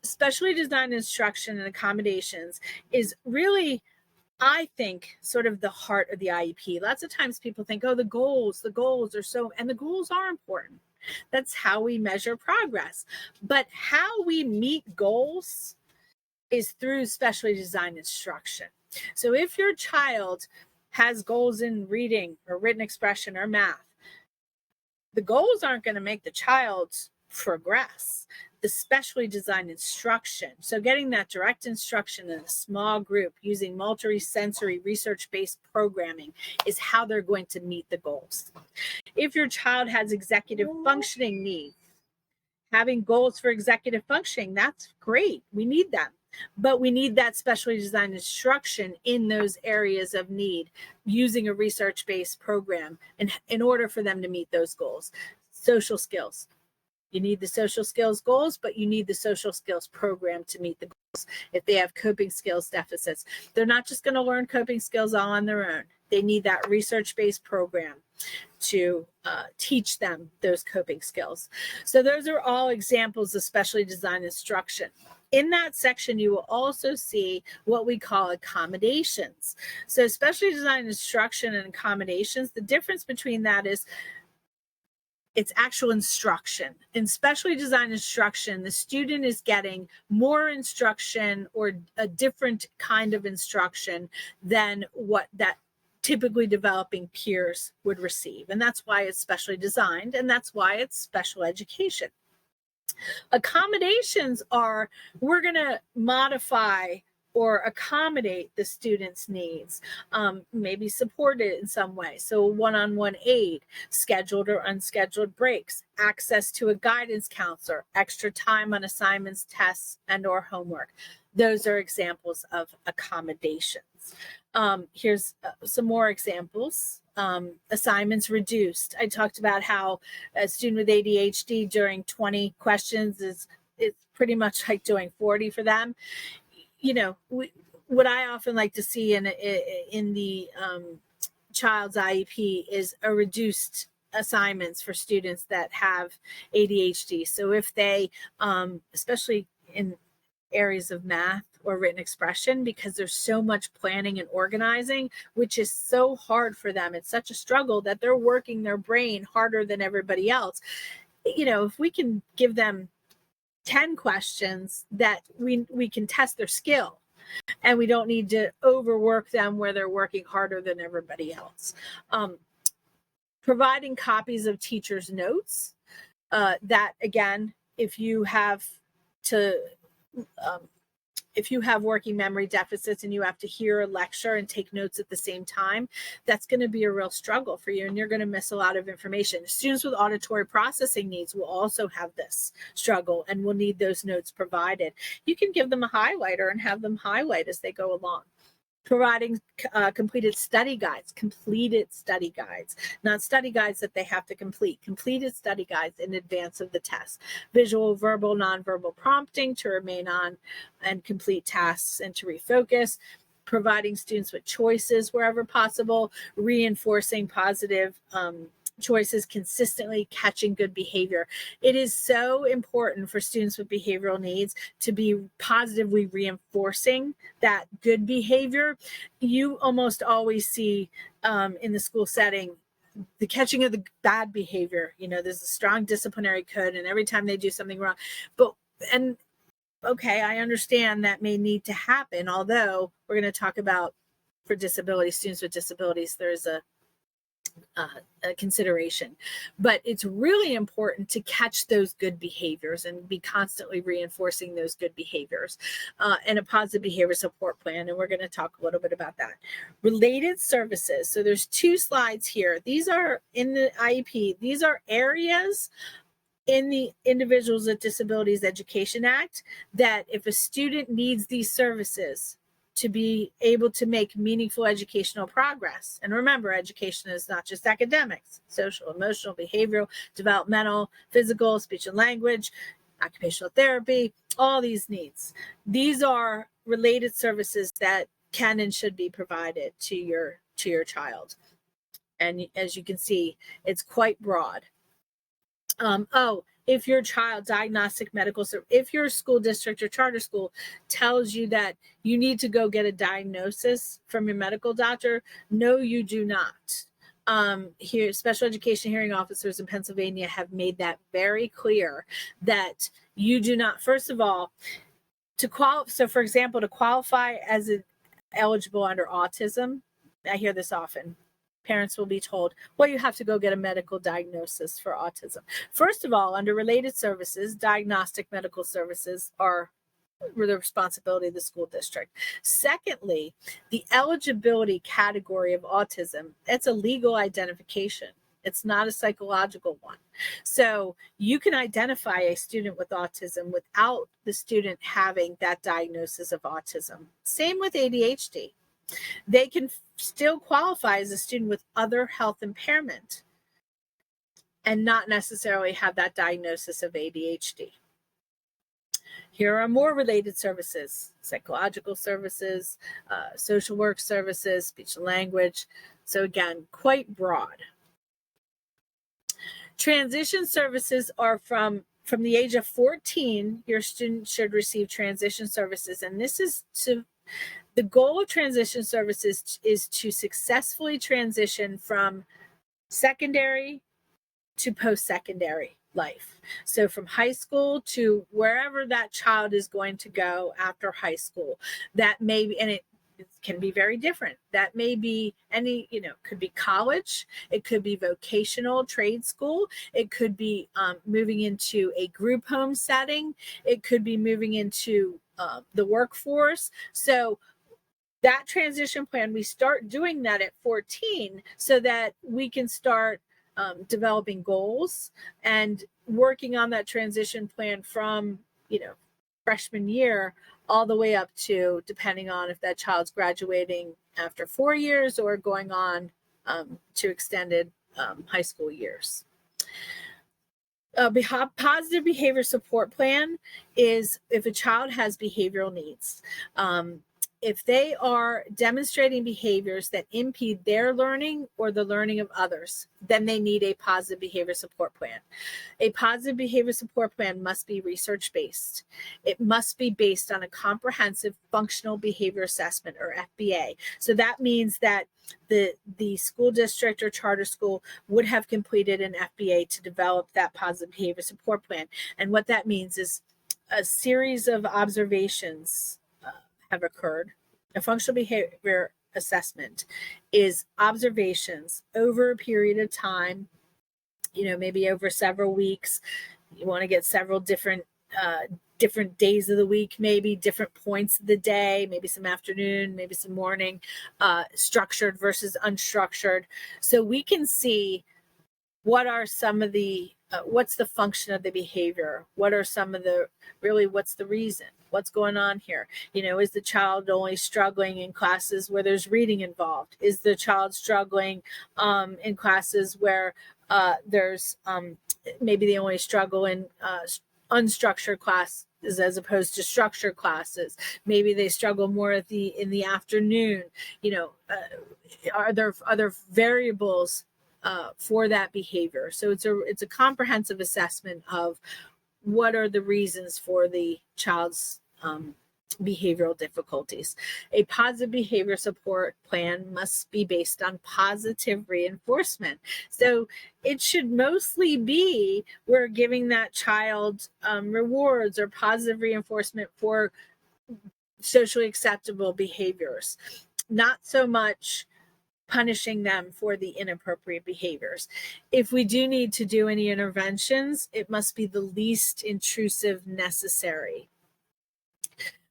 Speaker 4: specially designed instruction and accommodations is really, I think, sort of the heart of the IEP. Lots of times people think, oh, the goals are so, and the goals are important. That's how we measure progress. But how we meet goals is through specially designed instruction. So if your child has goals in reading or written expression or math, the goals aren't going to make the child progress. The specially designed instruction, so getting that direct instruction in a small group using multi-sensory research-based programming, is how they're going to meet the goals. If your child has executive functioning needs, having goals for executive functioning, that's great. We need them. But we need that specially designed instruction in those areas of need using a research-based program in order for them to meet those goals. Social skills. You need the social skills goals, but you need the social skills program to meet the goals. If they have coping skills deficits, they're not just going to learn coping skills all on their own. They need that research-based program to teach them those coping skills. So those are all examples of specially designed instruction. In that section, you will also see what we call accommodations. So specially designed instruction and accommodations, the difference between that is it's actual instruction. In specially designed instruction, the student is getting more instruction or a different kind of instruction than what that typically developing peers would receive. And that's why it's specially designed, and that's why it's special education. Accommodations are, we're going to modify or accommodate the student's needs, maybe support it in some way. So one-on-one aid, scheduled or unscheduled breaks, access to a guidance counselor, extra time on assignments, tests, and or homework. Those are examples of accommodations. Here's some more examples. Assignments reduced. I talked about how a student with ADHD during 20 questions is pretty much like doing 40 for them. You know, what I often like to see in the child's IEP is a reduced assignments for students that have ADHD. So if they, especially in areas of math or written expression, because there's so much planning and organizing, which is so hard for them. It's such a struggle that they're working their brain harder than everybody else. You know, if we can give them 10 questions that we can test their skill, and we don't need to overwork them where they're working harder than everybody else. Providing copies of teachers' notes, that again, if you have working memory deficits and you have to hear a lecture and take notes at the same time, that's going to be a real struggle for you, and you're going to miss a lot of information. Students with auditory processing needs will also have this struggle and will need those notes provided. You can give them a highlighter and have them highlight as they go along. Providing completed study guides, not study guides that they have to complete, completed study guides in advance of the test. Visual, verbal, nonverbal prompting to remain on and complete tasks and to refocus. Providing students with choices wherever possible, reinforcing positive choices consistently, catching good behavior. It is so important for students with behavioral needs to be positively reinforcing that good behavior. You almost always see in the school setting the catching of the bad behavior. You know, there's a strong disciplinary code, and every time they do something wrong, okay, I understand that may need to happen, although we're going to talk about for disabilities, students with disabilities, there's a consideration, but it's really important to catch those good behaviors and be constantly reinforcing those good behaviors and a positive behavior support plan. And we're going to talk a little bit about that. Related services. So there's 2 slides here. These are in the IEP. These are areas in the Individuals with Disabilities Education Act that if a student needs these services to be able to make meaningful educational progress. And remember, education is not just academics, social, emotional, behavioral, developmental, physical, speech and language, occupational therapy, all these needs. These are related services that can and should be provided to your child. And as you can see, it's quite broad. If your child diagnostic medical, if your school district or charter school tells you that you need to go get a diagnosis from your medical doctor, no, you do not. Here, special education hearing officers in Pennsylvania have made that very clear that you do not, first of all, So for example, to qualify as eligible under autism, I hear this often. Parents will be told, well, you have to go get a medical diagnosis for autism. First of all, under related services, diagnostic medical services are the responsibility of the school district. Secondly, the eligibility category of autism, it's a legal identification. It's not a psychological one. So you can identify a student with autism without the student having that diagnosis of autism. Same with ADHD. They can still qualify as a student with other health impairment and not necessarily have that diagnosis of ADHD. Here are more related services: psychological services, social work services, speech and language. So again, quite broad. Transition services are from the age of 14, your student should receive transition services. And this is the goal of transition services is to successfully transition from secondary to post-secondary life. So from high school to wherever that child is going to go after high school. That may be, and it can be very different. That may be could be college. It could be vocational trade school. It could be moving into a group home setting. It could be moving into the workforce. So that transition plan, we start doing that at 14 so that we can start developing goals and working on that transition plan from, freshman year all the way up to, depending on if that child's graduating after 4 years or going on to extended high school years. Positive behavior support plan is if a child has behavioral needs. If they are demonstrating behaviors that impede their learning or the learning of others, then they need a positive behavior support plan. A positive behavior support plan must be research-based. It must be based on a comprehensive functional behavior assessment, or FBA. So that means that the school district or charter school would have completed an FBA to develop that positive behavior support plan. And what that means is a series of observations have occurred. A functional behavior assessment is observations over a period of time, maybe over several weeks. You want to get several different days of the week, maybe different points of the day, maybe some afternoon, maybe some morning, structured versus unstructured. So we can see what are some of the what's the function of the behavior? What are some of what's the reason? What's going on here? Is the child only struggling in classes where there's reading involved? Is the child struggling in classes where there's maybe they only struggle in unstructured classes as opposed to structured classes? Maybe they struggle more in the afternoon. Are there other variables for that behavior? So it's a comprehensive assessment of what are the reasons for the child's behavioral difficulties. A positive behavior support plan must be based on positive reinforcement. So it should mostly be we're giving that child rewards or positive reinforcement for socially acceptable behaviors, not so much punishing them for the inappropriate behaviors. If we do need to do any interventions, it must be the least intrusive necessary.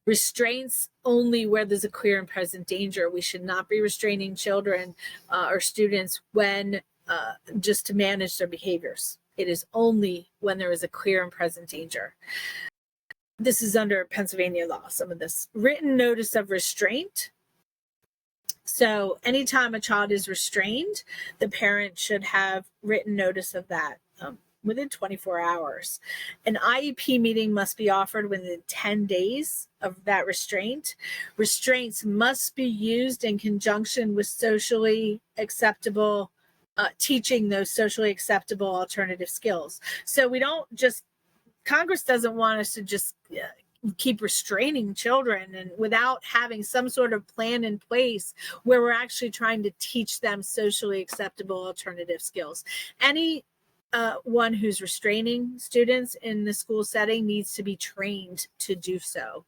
Speaker 4: Restraints only where there's a clear and present danger. We should not be restraining children or students when just to manage their behaviors. It is only when there is a clear and present danger. This is under Pennsylvania law, some of this. Written notice of restraint. So anytime a child is restrained, the parent should have written notice of that within 24 hours. An IEP meeting must be offered within 10 days of that restraint. Restraints must be used in conjunction with socially acceptable, teaching those socially acceptable alternative skills. So we don't just, Congress doesn't want us to just keep restraining children and without having some sort of plan in place where we're actually trying to teach them socially acceptable alternative skills. Any one who's restraining students in the school setting needs to be trained to do so.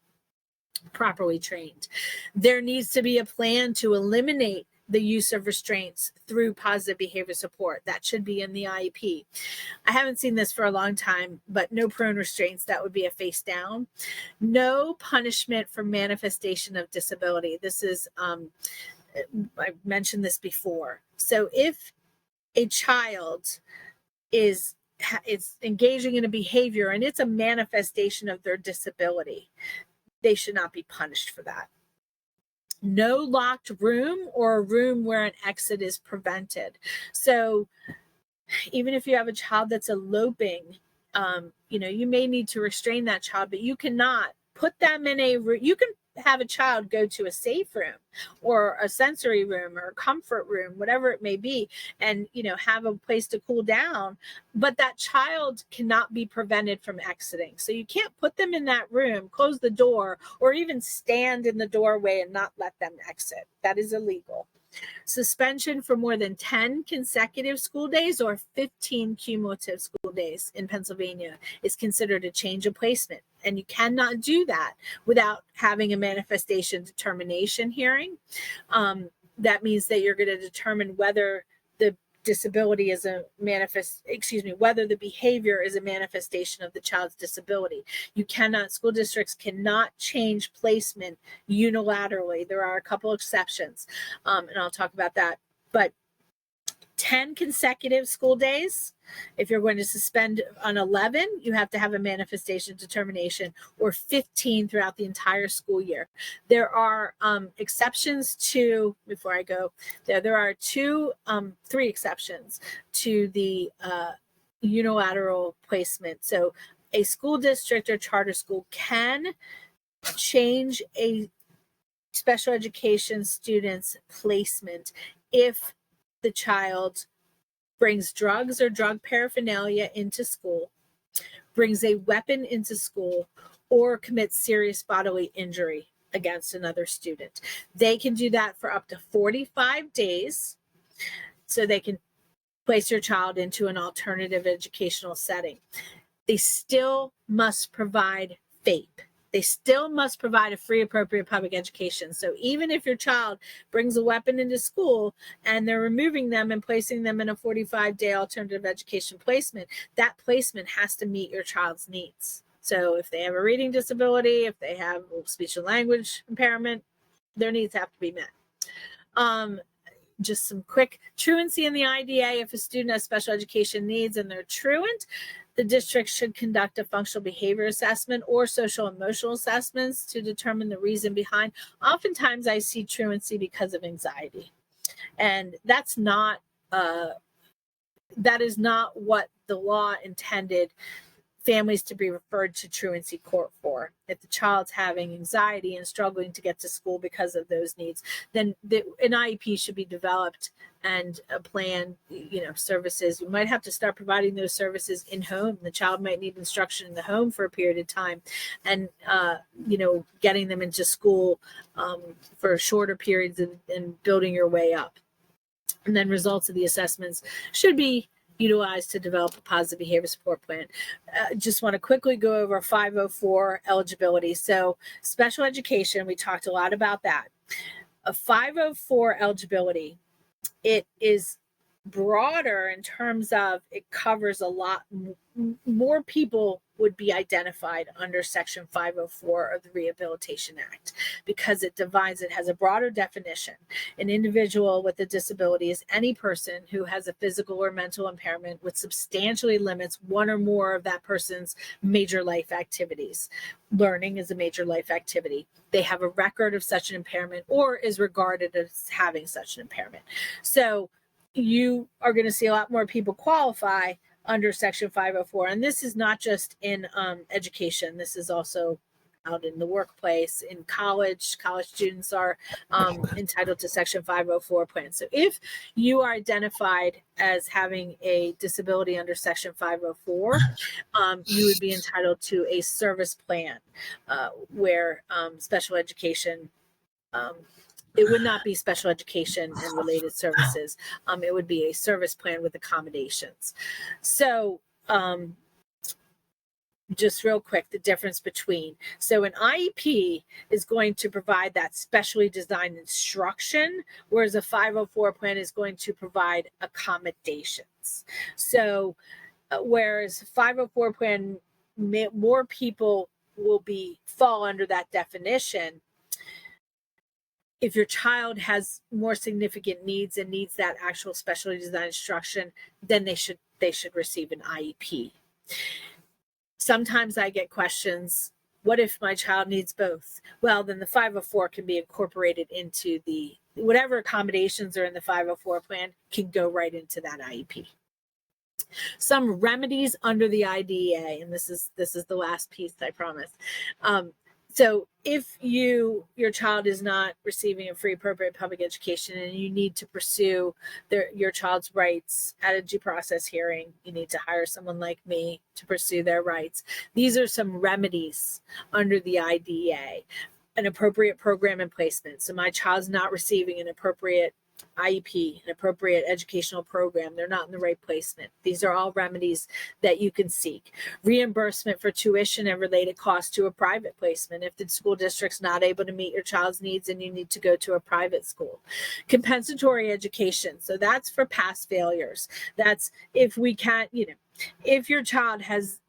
Speaker 4: properly trained. There needs to be a plan to eliminate the use of restraints through positive behavior support. That should be in the IEP. I haven't seen this for a long time, but no prone restraints, that would be a face down. No punishment for manifestation of disability. This is, I've mentioned this before. So if a child is engaging in a behavior and it's a manifestation of their disability, they should not be punished for that. No locked room or a room where an exit is prevented. So even if you have a child that's eloping, you may need to restrain that child, but you cannot put them in a room. You can have a child go to a safe room or a sensory room or a comfort room, whatever it may be, and have a place to cool down, but that child cannot be prevented from exiting. So you can't put them in that room, close the door, or even stand in the doorway and not let them exit. That is illegal. Suspension for more than 10 consecutive school days or 15 cumulative school days in Pennsylvania is considered a change of placement. And you cannot do that without having a manifestation determination hearing. That means that you're going to determine whether the disability is whether the behavior is a manifestation of the child's disability. School districts cannot change placement unilaterally. There are a couple exceptions, and I'll talk about that. But 10 consecutive school days, if you're going to suspend on 11, you have to have a manifestation determination, or 15 throughout the entire school year. There are exceptions to, before I go there are three exceptions to the unilateral placement. So a school district or charter school can change a special education student's placement if the child brings drugs or drug paraphernalia into school, brings a weapon into school, or commits serious bodily injury against another student. They can do that for up to 45 days. So they can place your child into an alternative educational setting. They still must provide FAPE. They still must provide a free, appropriate public education. So even if your child brings a weapon into school and they're removing them and placing them in a 45-day alternative education placement, that placement has to meet your child's needs. So if they have a reading disability, if they have speech and language impairment, their needs have to be met. Just some quick truancy in the IDA. If a student has special education needs and they're truant, the district should conduct a functional behavior assessment or social emotional assessments to determine the reason behind. Oftentimes I see truancy because of anxiety. And that is not what the law intended families to be referred to truancy court for. If the child's having anxiety and struggling to get to school because of those needs, then an IEP should be developed and a plan, services. You might have to start providing those services in home. The child might need instruction in the home for a period of time, and, getting them into school for shorter periods and building your way up. And then results of the assessments should be utilized to develop a positive behavior support plan. Just want to quickly go over 504 eligibility. So special education, we talked a lot about that. A 504 eligibility, it is broader in terms of it covers a lot more people would be identified under Section 504 of the Rehabilitation Act because it has a broader definition. An individual with a disability is any person who has a physical or mental impairment which substantially limits one or more of that person's major life activities. Learning is a major life activity. They have a record of such an impairment or is regarded as having such an impairment. So you are going to see a lot more people qualify under Section 504. And this is not just in education. This is also out in the workplace, in college. College students are entitled to Section 504 plans. So if you are identified as having a disability under Section 504, you would be entitled to a service plan where special education it would not be special education and related services. It would be a service plan with accommodations. So just real quick, the difference between. So an IEP is going to provide that specially designed instruction, whereas a 504 plan is going to provide accommodations. So whereas 504 plan, more people will fall under that definition. If your child has more significant needs and needs that actual specially designed instruction, then they should receive an IEP. Sometimes I get questions, what if my child needs both? Well, then the 504 can be incorporated into whatever accommodations are in the 504 plan can go right into that IEP. Some remedies under the IDEA, and this is the last piece, I promise. So if your child is not receiving a free appropriate public education and you need to pursue your child's rights at a due process hearing, you need to hire someone like me to pursue their rights. These are some remedies under the IDEA. An appropriate program and placement. So my child's not receiving an appropriate IEP, an appropriate educational program. They're not in the right placement. These are all remedies that you can seek. Reimbursement for tuition and related costs to a private placement if the school district's not able to meet your child's needs and you need to go to a private school. Compensatory education. So that's for past failures. That's if we can't, if your child has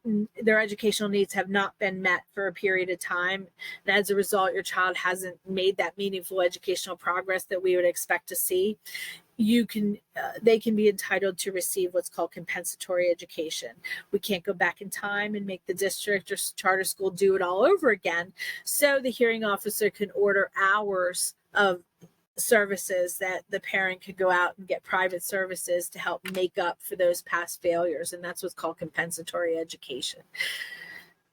Speaker 4: their educational needs have not been met for a period of time, and as a result, your child hasn't made that meaningful educational progress that we would expect to see, they can be entitled to receive what's called compensatory education. We can't go back in time and make the district or charter school do it all over again. So the hearing officer can order hours of services that the parent could go out and get private services to help make up for those past failures. And that's what's called compensatory education.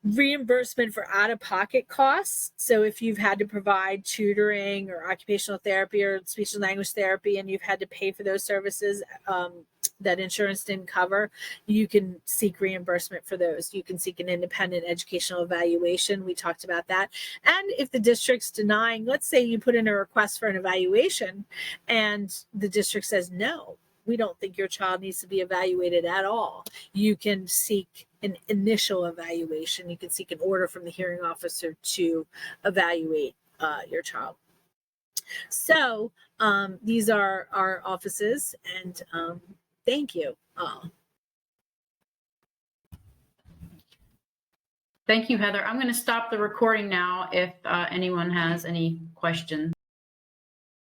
Speaker 4: Reimbursement for out-of-pocket costs. So if you've had to provide tutoring or occupational therapy or speech and language therapy and you've had to pay for those services that insurance didn't cover, you can seek reimbursement for those. You can seek an independent educational evaluation. We talked about that. And if the district's denying, let's say you put in a request for an evaluation and the district says, no, we don't think your child needs to be evaluated at all. You can seek an initial evaluation. You can seek an order from the hearing officer to evaluate your child. So these are our offices, and thank you.
Speaker 1: Thank you, Heather. I'm going to stop the recording now if anyone has any questions.